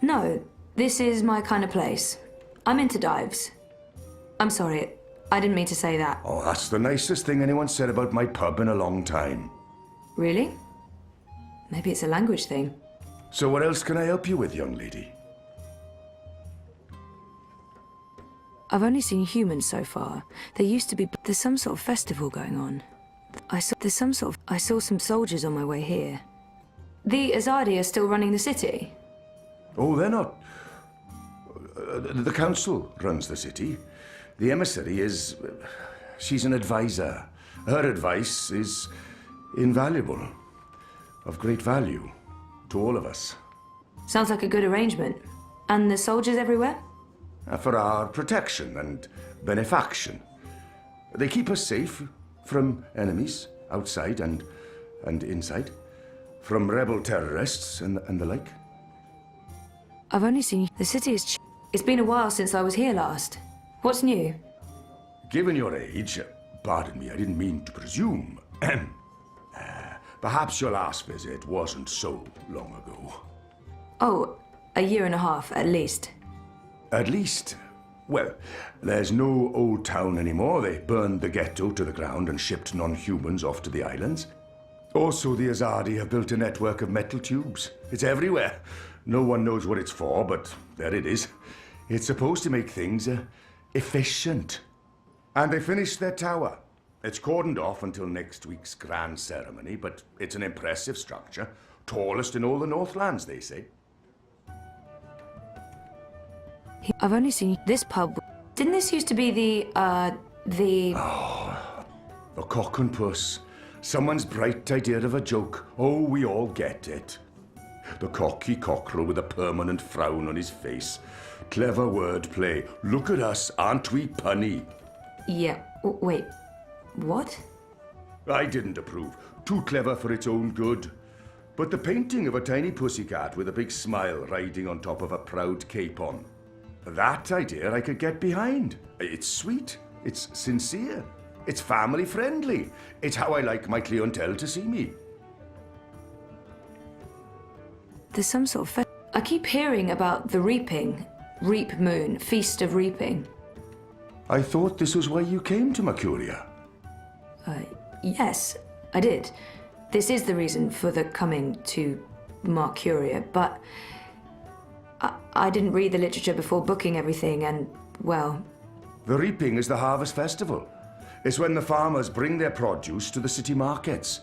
No, this is my kind of place. I'm into dives. I'm sorry, I didn't mean to say that. Oh, that's the nicest thing anyone said about my pub in a long time. Really? Maybe it's a language thing. So what else can I help you with, young lady? I've only seen humans so far. There used to be... There's some sort of festival going on. I saw some soldiers on my way here. The Azadi are still running the city? Oh, they're not. The council runs the city. The emissary is... she's an advisor. Her advice is invaluable. Of great value to all of us. Sounds like a good arrangement. And the soldiers everywhere? For our protection and benefaction. They keep us safe from enemies, outside and inside. From rebel terrorists and the like. I've only seen the city is. It's been a while since I was here last. What's new? Given your age, pardon me, I didn't mean to presume. Perhaps your last visit wasn't so long ago. Oh, a year and a half, at least. At least? Well, there's no old town anymore. They burned the ghetto to the ground and shipped non-humans off to the islands. Also, the Azadi have built a network of metal tubes. It's everywhere. No one knows what it's for, but there it is. It's supposed to make things efficient. And they finished their tower. It's cordoned off until next week's grand ceremony, but it's an impressive structure. Tallest in all the Northlands, they say. I've only seen this pub. Didn't this used to be the... Oh, the cock and puss. Someone's bright idea of a joke. Oh, we all get it. The cocky cockerel with a permanent frown on his face. Clever wordplay. Look at us, aren't we punny? Yeah, wait. What? I didn't approve. Too clever for its own good. But the painting of a tiny pussycat with a big smile riding on top of a proud capon. That idea I could get behind. It's sweet. It's sincere. It's family friendly. It's how I like my clientele to see me. There's some sort of... I keep hearing about the reaping. Reap Moon, Feast of Reaping. I thought this was why you came to Mercuria. Yes, I did. This is the reason for the coming to Mercuria, but I didn't read the literature before booking everything and, well... The reaping is the harvest festival. It's when the farmers bring their produce to the city markets.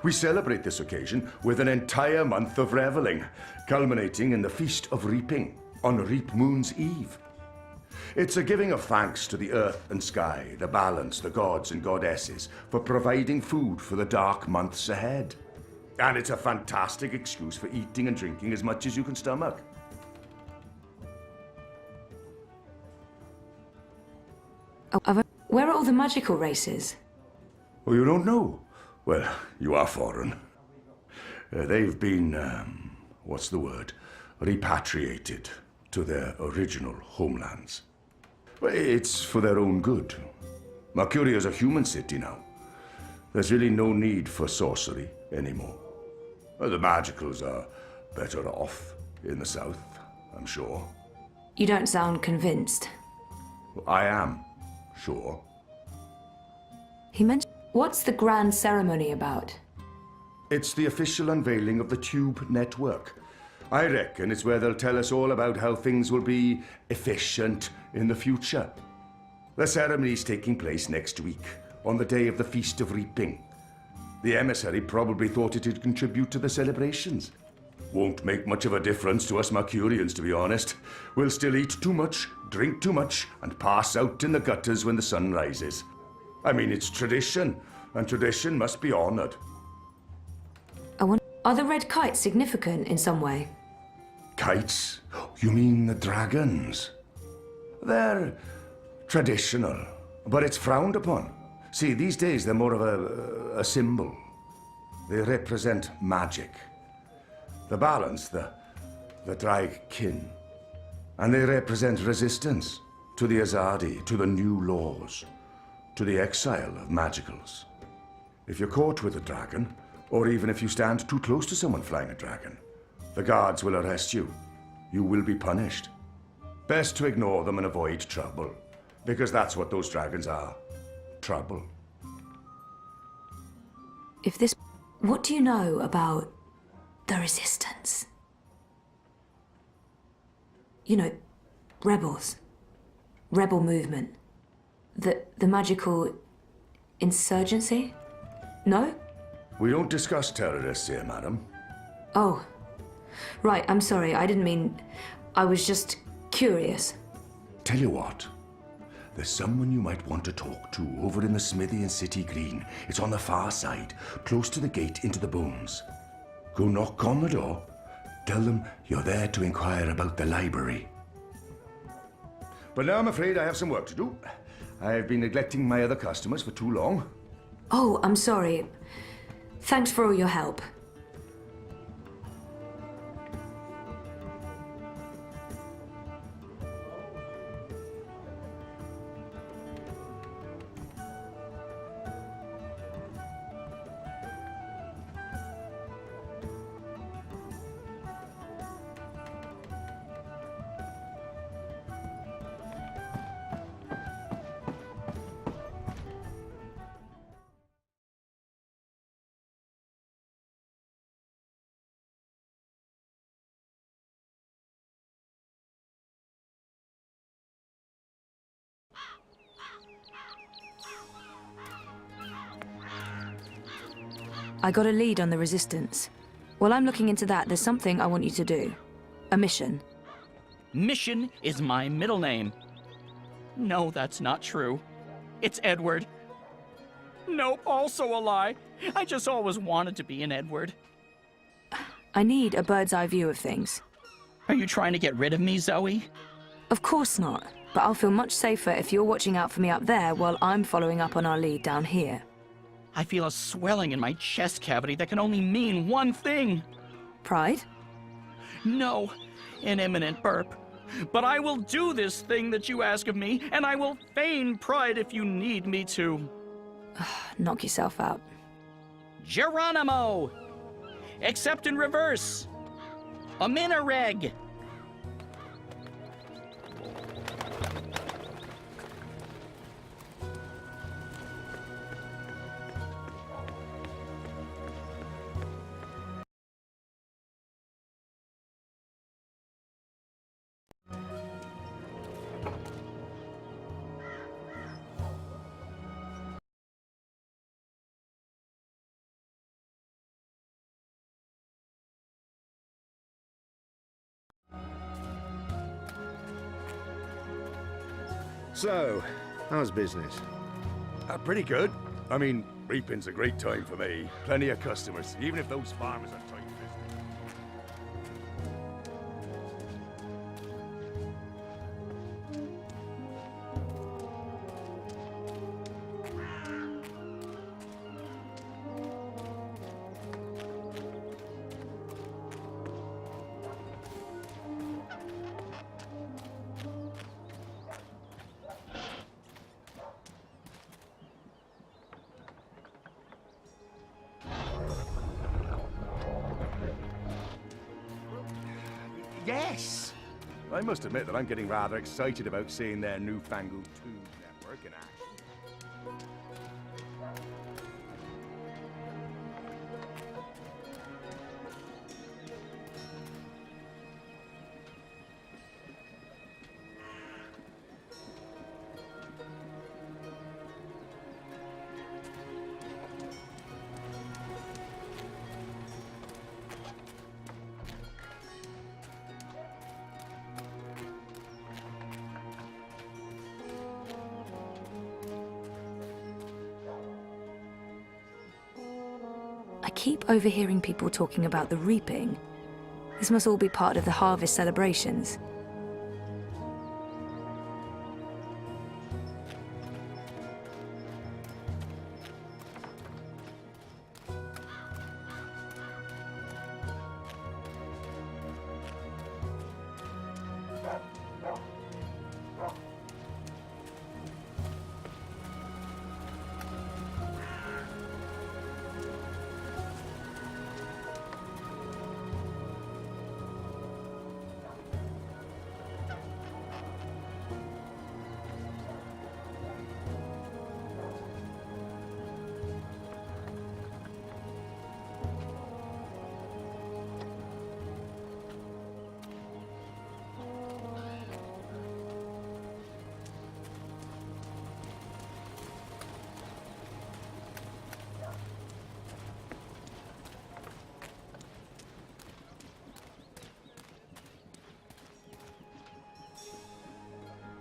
We celebrate this occasion with an entire month of reveling, culminating in the Feast of Reaping on Reap Moon's Eve. It's a giving of thanks to the earth and sky, the balance, the gods and goddesses, for providing food for the dark months ahead. And it's a fantastic excuse for eating and drinking as much as you can stomach. Where are all the magical races? Oh, you don't know? Well, you are foreign. They've been, what's the word? Repatriated to their original homelands. Well, it's for their own good. Mercuria is a human city now. There's really no need for sorcery anymore. Well, the magicals are better off in the south, I'm sure. You don't sound convinced. I am, sure. He mentioned... What's the grand ceremony about? It's the official unveiling of the Tube Network. I reckon it's where they'll tell us all about how things will be efficient in the future. The ceremony's taking place next week, on the day of the Feast of Reaping. The emissary probably thought it'd contribute to the celebrations. Won't make much of a difference to us Mercurians, to be honest. We'll still eat too much, drink too much, and pass out in the gutters when the sun rises. I mean, it's tradition, and tradition must be honored. Are the red kites significant in some way? Kites? You mean the dragons? They're traditional, but it's frowned upon. See, these days they're more of a symbol. They represent magic. The balance, the drag kin. And they represent resistance to the Azadi, to the new laws, to the exile of magicals. If you're caught with a dragon, or even if you stand too close to someone flying a dragon, the guards will arrest you. You will be punished. Best to ignore them and avoid trouble, because that's what those dragons are. Trouble. What do you know about the Resistance? You know, rebels. Rebel movement. The magical insurgency? No? We don't discuss terrorists here, madam. Oh. Right, I'm sorry. I didn't mean... I was just curious. Tell you what. There's someone you might want to talk to over in the smithy in City Green. It's on the far side, close to the gate into the bones. Go knock on the door, Tell them you're there to inquire about the library. But now I'm afraid I have some work to do. I've been neglecting my other customers for too long. Oh, I'm sorry. Thanks for all your help. I got a lead on the Resistance. While I'm looking into that, there's something I want you to do. A mission. Mission is my middle name. No, that's not true. It's Edward. Nope, also a lie. I just always wanted to be an Edward. I need a bird's eye view of things. Are you trying to get rid of me, Zoe? Of course not, but I'll feel much safer if you're watching out for me up there while I'm following up on our lead down here. I feel a swelling in my chest cavity that can only mean one thing. Pride? No, an imminent burp. But I will do this thing that you ask of me, and I will feign pride if you need me to. Knock yourself out. Geronimo! Except in reverse. A minareg. So, how's business? Pretty good. I mean, reaping's a great time for me. Plenty of customers, even if those farmers are tight business. Yes! I must admit that I'm getting rather excited about seeing their newfangled tube network in action. I keep overhearing people talking about the reaping. This must all be part of the harvest celebrations.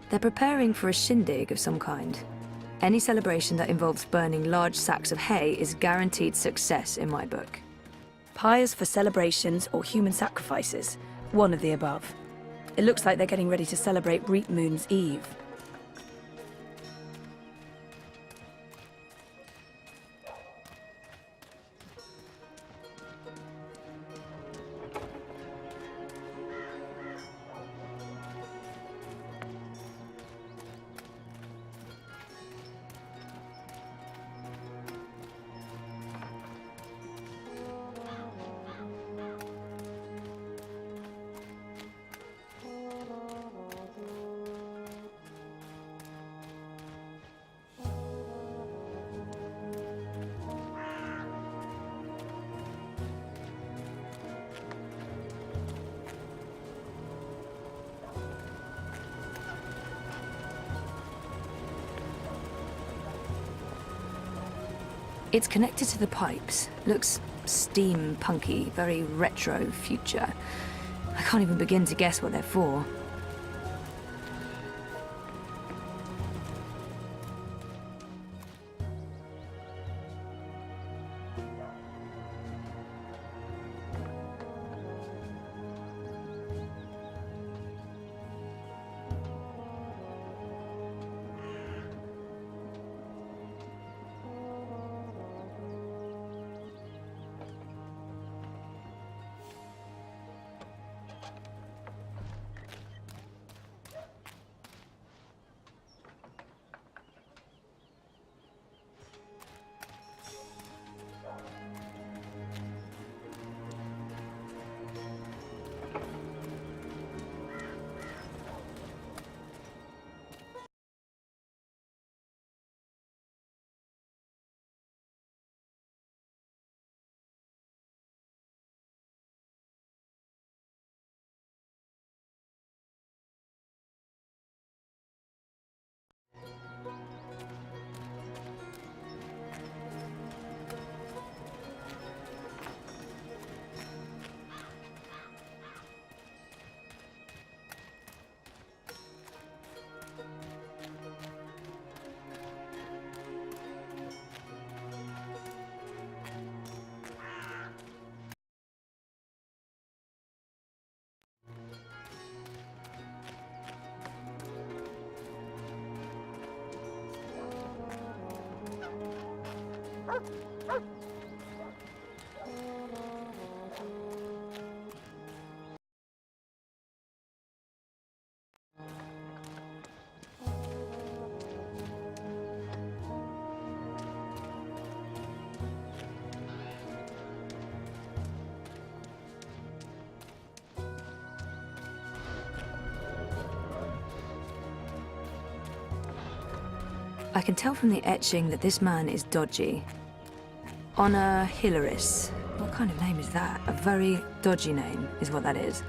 They're preparing for a shindig of some kind. Any celebration that involves burning large sacks of hay is guaranteed success in my book. pyres for celebrations or human sacrifices. One of the above. It looks like they're getting ready to celebrate Reap Moon's Eve. It's connected to the pipes. Looks steampunky, very retro future. I can't even begin to guess what they're for. I can tell from the etching that this man is dodgy. Honor Hilaris. What kind of name is that? A very dodgy name is what that is.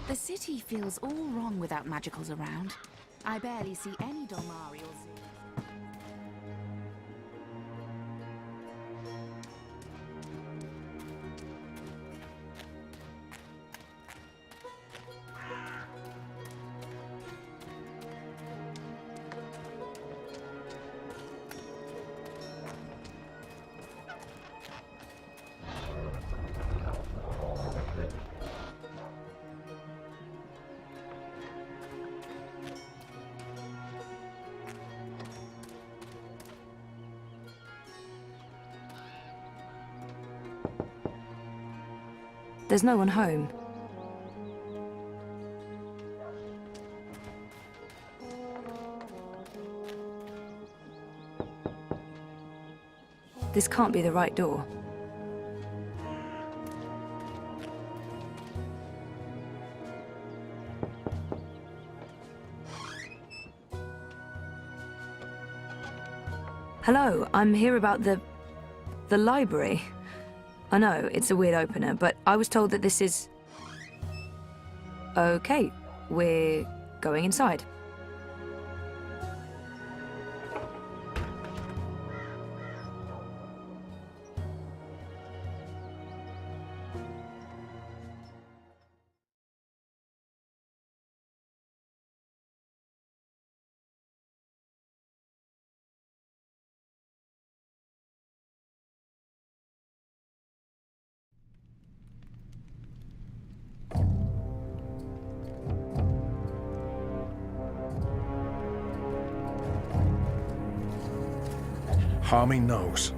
The city feels all wrong without magicals around. I barely see any Dolmari or Zee. There's no one home. This can't be the right door. Hello, I'm here about the The library? I know, it's a weird opener, but I was told that this is... Okay, we're going inside. Harmy knows.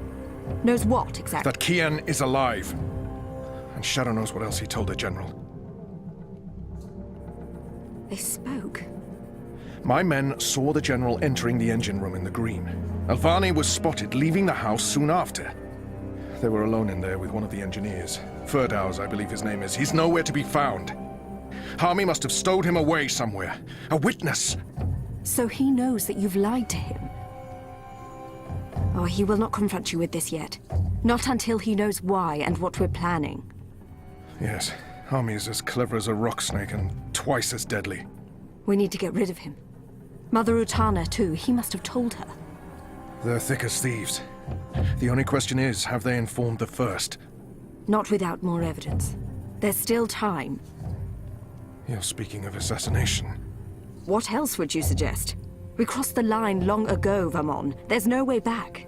Knows what, exactly? That Kian is alive. And Shadow knows what else he told the General. They spoke. My men saw the General entering the engine room in the green. Alvani was spotted leaving the house soon after. They were alone in there with one of the engineers. Ferdows, I believe his name is. He's nowhere to be found. Harmy must have stowed him away somewhere. A witness! So he knows that you've lied to him? Oh, he will not confront you with this yet. Not until he knows why and what we're planning. Yes, Harmy is as clever as a rock snake and twice as deadly. We need to get rid of him. Mother Utana, too. He must have told her. They're thick as thieves. The only question is, have they informed the first? Not without more evidence. There's still time. You're speaking of assassination. What else would you suggest? We crossed the line long ago, Vamon. There's no way back.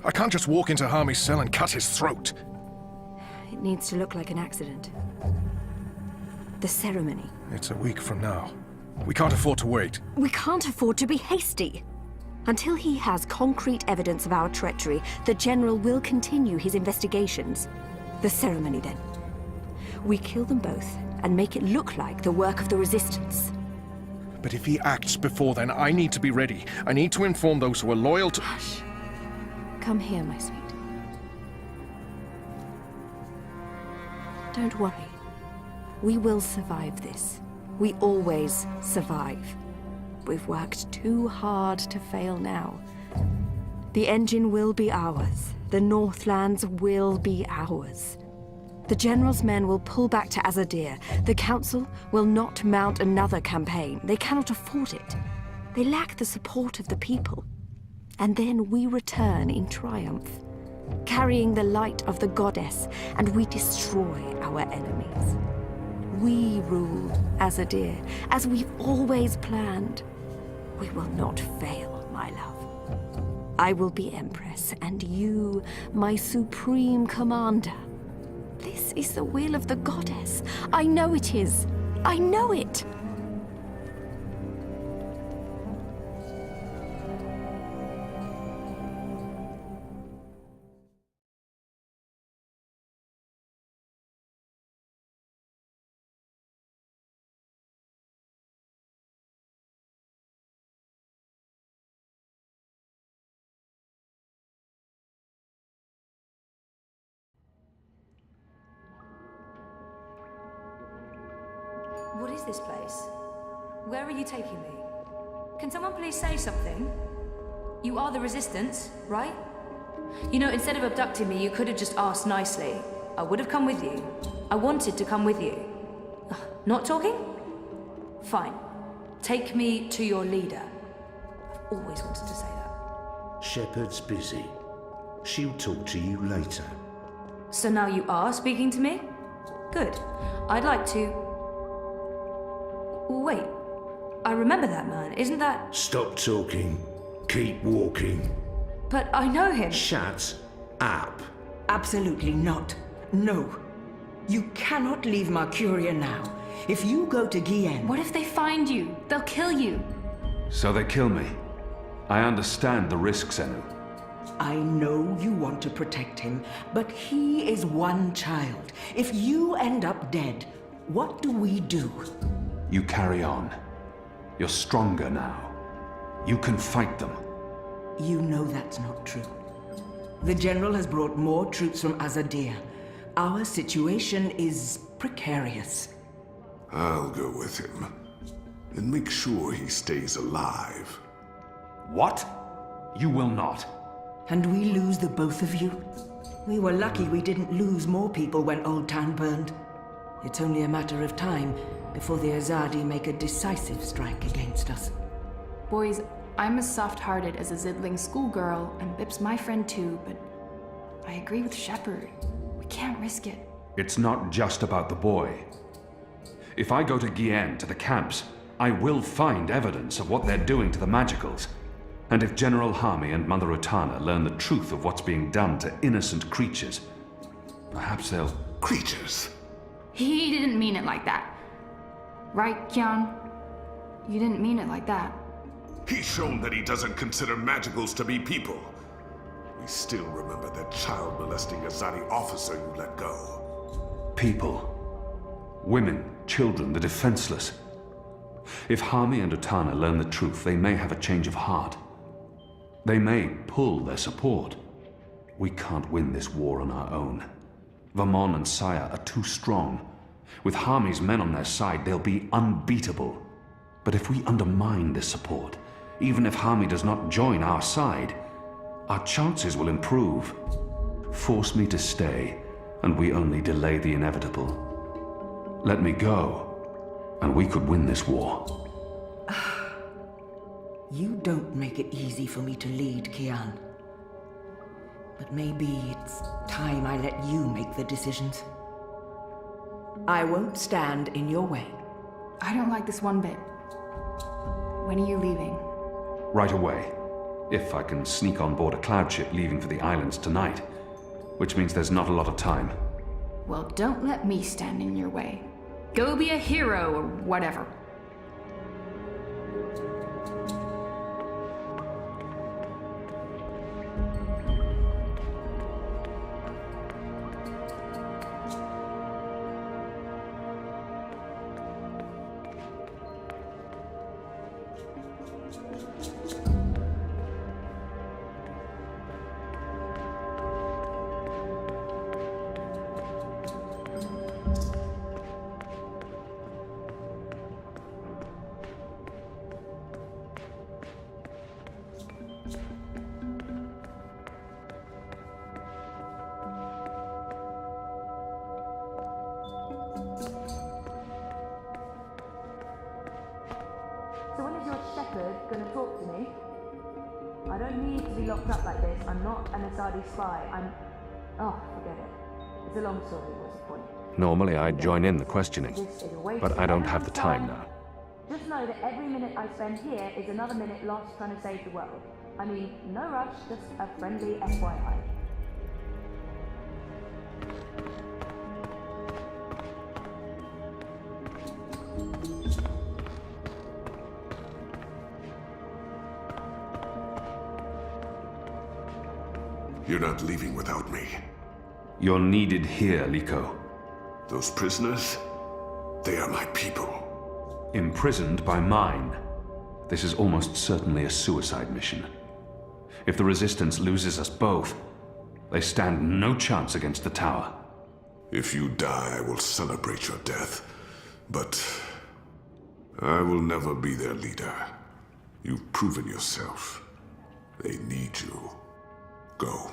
I can't just walk into Harmy's cell and cut his throat. It needs to look like an accident. The ceremony. It's a week from now. We can't afford to wait. We can't afford to be hasty. Until he has concrete evidence of our treachery, the General will continue his investigations. The ceremony, then. We kill them both and make it look like the work of the Resistance. But if he acts before then, I need to be ready. I need to inform those who are loyal to... Hush. Come here, my sweet. Don't worry. We will survive this. We always survive. We've worked too hard to fail now. The engine will be ours. The Northlands will be ours. The General's men will pull back to Azadir. The Council will not mount another campaign. They cannot afford it. They lack the support of the people. And then we return in triumph, carrying the light of the goddess, and we destroy our enemies. We rule Azadir, as we've always planned. We will not fail, my love. I will be Empress, and you, my supreme commander. This is the will of the goddess. I know it is. I know it. What is this place? Where are you taking me? Can someone please say something? You are the Resistance, right? You know, instead of abducting me, you could have just asked nicely. I would have come with you. I wanted to come with you. Not talking? Fine. Take me to your leader. I've always wanted to say that. Shepard's busy. She'll talk to you later. So now you are speaking to me? Good. I'd like to... Wait. I remember that man. Isn't that... Stop talking. Keep walking. But I know him. Shut up. Absolutely not. No. You cannot leave Mercuria now. If you go to Guillen... What if they find you? They'll kill you. So they kill me. I understand the risks, Enu. I know you want to protect him, but he is one child. If you end up dead, what do we do? You carry on. You're stronger now. You can fight them. You know that's not true. The General has brought more troops from Azadir. Our situation is precarious. I'll go with him. And make sure he stays alive. What? You will not. And we lose the both of you? We were lucky we didn't lose more people when Old Town burned. It's only a matter of time before the Azadi make a decisive strike against us. Boys, I'm as soft-hearted as a Zidling schoolgirl, and Bip's my friend too, but I agree with Shepard. We can't risk it. It's not just about the boy. If I go to Gien, to the camps, I will find evidence of what they're doing to the Magicals. And if General Harmy and Mother Utana learn the truth of what's being done to innocent creatures, perhaps they'll... Creatures? He didn't mean it like that. Right, Kian? You didn't mean it like that. He's shown that he doesn't consider Magicals to be people. We still remember that child-molesting Azadi officer you let go. People. Women, children, the defenseless. If Harmy and Utana learn the truth, they may have a change of heart. They may pull their support. We can't win this war on our own. Vermon and Saya are too strong. With Harmy's men on their side, they'll be unbeatable. But if we undermine this support, even if Harmy does not join our side, our chances will improve. Force me to stay, and we only delay the inevitable. Let me go, and we could win this war. You don't make it easy for me to lead, Kian. But maybe it's time I let you make the decisions. I won't stand in your way. I don't like this one bit. When are you leaving? Right away. If I can sneak on board a cloud ship leaving for the islands tonight. Which means there's not a lot of time. Well, don't let me stand in your way. Go be a hero or whatever. So when is your shepherd gonna talk to me? I don't need to be locked up like this. I'm not an Azadi spy. Oh, forget it. It's a long story, what's the point? Normally I'd join in the questioning, but I don't have the time now. Just know that every minute I spend here is another minute lost trying to save the world. I mean, no rush, just a friendly FYI. You're not leaving without me. You're needed here, Liko. Those prisoners, they are my people. Imprisoned by mine. This is almost certainly a suicide mission. If the Resistance loses us both, they stand no chance against the Tower. If you die, I will celebrate your death. But I will never be their leader. You've proven yourself. They need you. Go.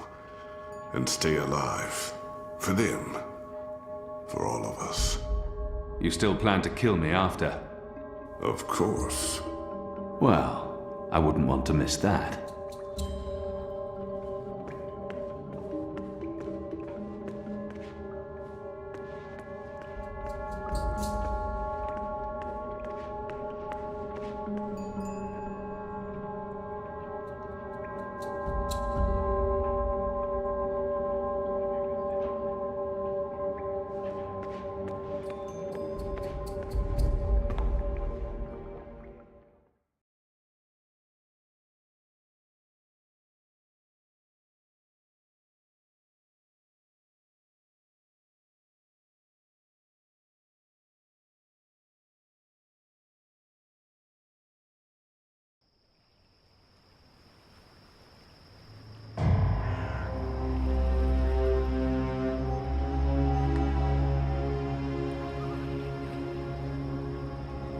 And stay alive. For them. For all of us. You still plan to kill me after? Of course. Well, I wouldn't want to miss that.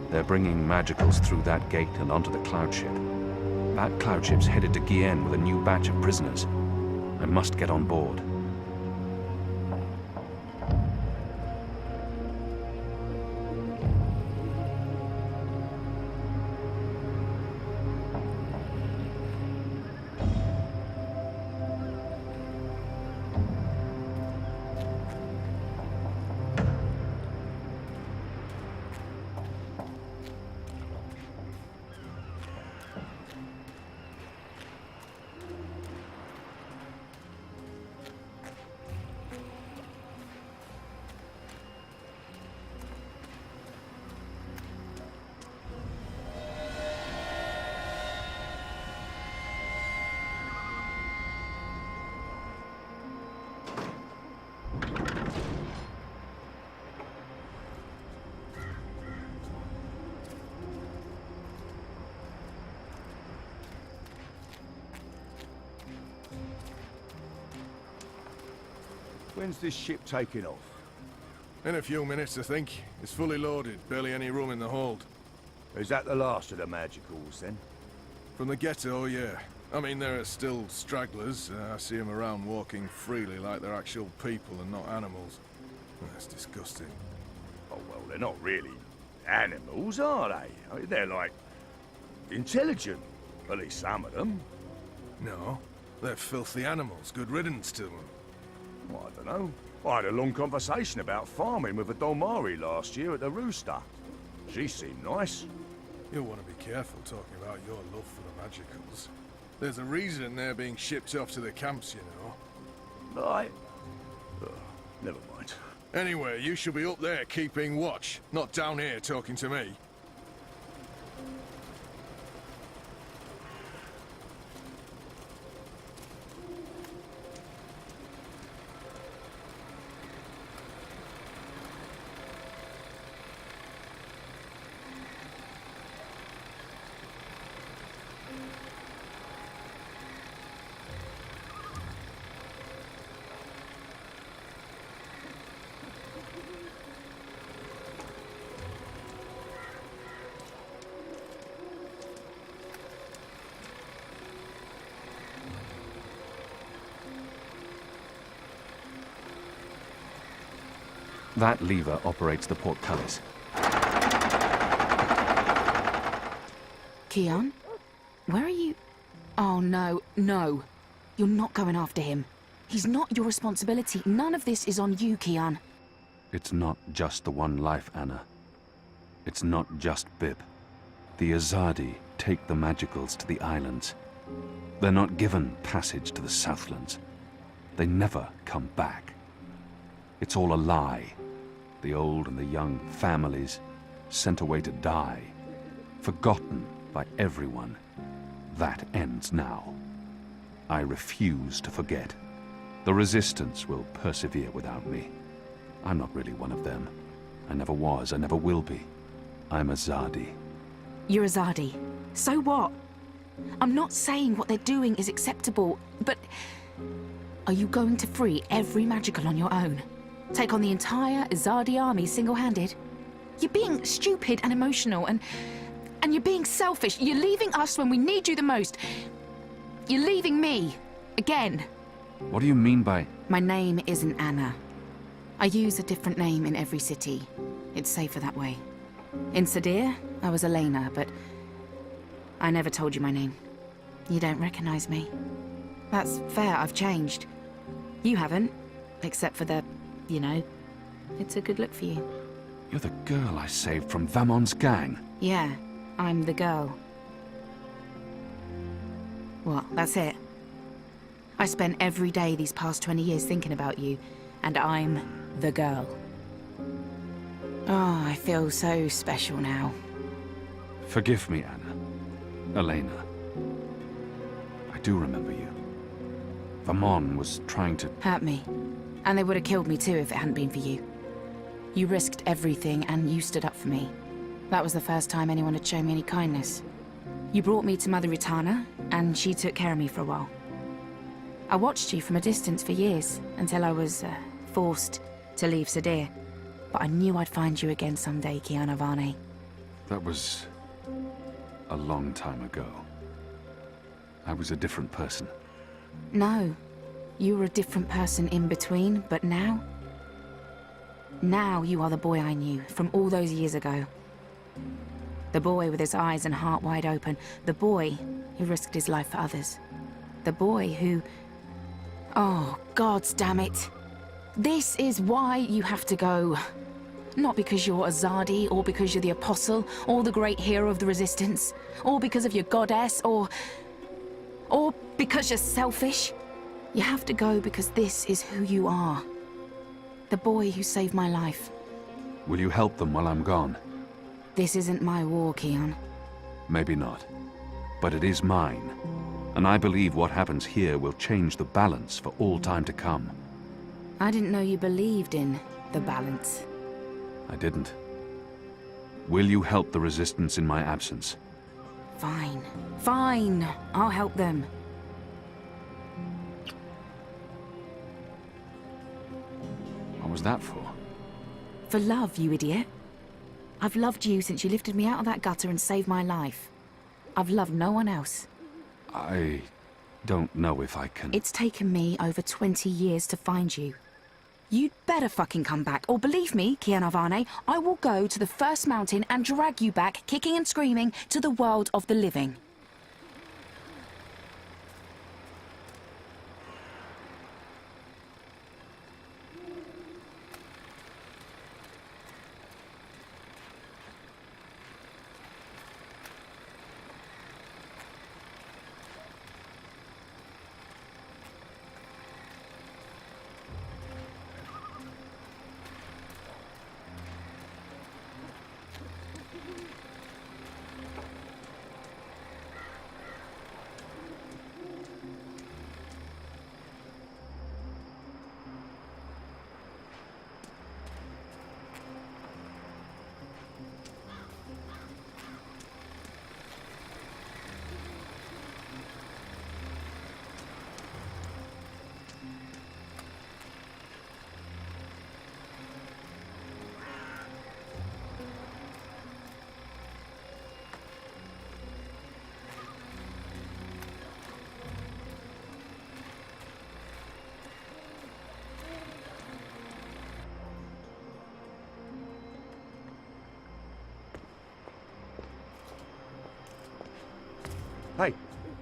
They're bringing Magicals through that gate and onto the cloud ship. That cloud ship's headed to Gien with a new batch of prisoners. I must get on board. When's this ship taking off? In a few minutes, I think. It's fully loaded, barely any room in the hold. Is that the last of the magicals, then? From the ghetto, yeah. I mean, there are still stragglers. I see them around walking freely like they're actual people and not animals. That's disgusting. Oh, well, they're not really animals, are they? I mean, they're like... intelligent. At least some of them. No, they're filthy animals. Good riddance to them. Well, I don't know. I had a long conversation about farming with a Dolmari last year at the Rooster. She seemed nice. You'll want to be careful talking about your love for the magicals. There's a reason they're being shipped off to the camps, you know. Right. Never mind. Anyway, you should be up there keeping watch, not down here talking to me. That lever operates the portcullis. Keon? Where are you? Oh, no, no. You're not going after him. He's not your responsibility. None of this is on you, Keon. It's not just the one life, Anna. It's not just Bib. The Azadi take the magicals to the islands. They're not given passage to the Southlands. They never come back. It's all a lie. The old and the young families sent away to die, forgotten by everyone. That ends now. I refuse to forget. The Resistance will persevere without me. I'm not really one of them. I never was, I never will be. I'm Azadi. You're Azadi. So what? I'm not saying what they're doing is acceptable, but are you going to free every magical on your own? Take on the entire Azadi army single-handed? You're being stupid and emotional, and you're being selfish. You're leaving us when we need you the most. You're leaving me. Again. What do you mean by... My name isn't Anna. I use a different name in every city. It's safer that way. In Sadir, I was Elena, but I never told you my name. You don't recognize me. That's fair, I've changed. You haven't, except for the... you know. It's a good look for you. You're the girl I saved from Vamon's gang. Yeah, I'm the girl. What, that's it? I spent every day these past 20 years thinking about you, and I'm the girl. Oh, I feel so special now. Forgive me, Anna. Elena. I do remember you. Vamon was trying to... Hurt me. And they would have killed me too if it hadn't been for you. You risked everything and you stood up for me. That was the first time anyone had shown me any kindness. You brought me to Mother Ritana, and she took care of me for a while. I watched you from a distance for years, until I was forced to leave Sadir. But I knew I'd find you again someday, Kiana Varney. That was... a long time ago. I was a different person. No. You were a different person in between, but now... Now you are the boy I knew, from all those years ago. The boy with his eyes and heart wide open. The boy who risked his life for others. The boy who... Oh, gods damn it. This is why you have to go. Not because you're Azadi, or because you're the Apostle, or the great hero of the Resistance, or because of your goddess, or because you're selfish. You have to go because this is who you are. The boy who saved my life. Will you help them while I'm gone? This isn't my war, Keon. Maybe not. But it is mine. And I believe what happens here will change the balance for all time to come. I didn't know you believed in the balance. I didn't. Will you help the Resistance in my absence? Fine. Fine. I'll help them. was that for? For love, you idiot. I've loved you since you lifted me out of that gutter and saved my life. I've loved no one else. I don't know if I can... It's taken me over 20 years to find you. You'd better fucking come back, or believe me, Kian Avane, I will go to the first mountain and drag you back, kicking and screaming, to the world of the living.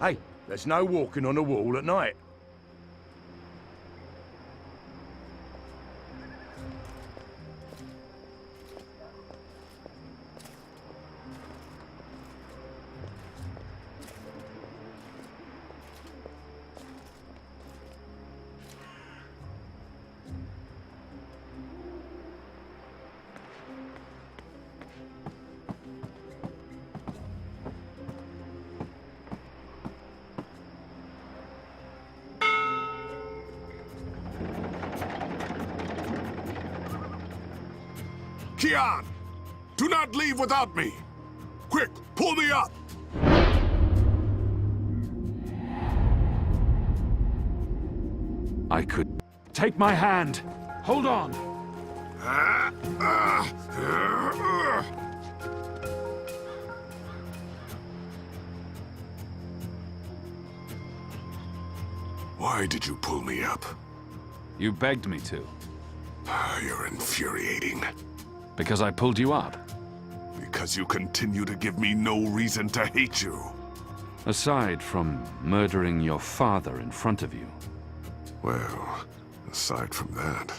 Hey, there's no walking on the wall at night. Kian! Do not leave without me! Quick, pull me up! I could... Take my hand! Hold on! Why did you pull me up? You begged me to. You're infuriating. Because I pulled you up. Because you continue to give me no reason to hate you. Aside from murdering your father in front of you. Well, aside from that...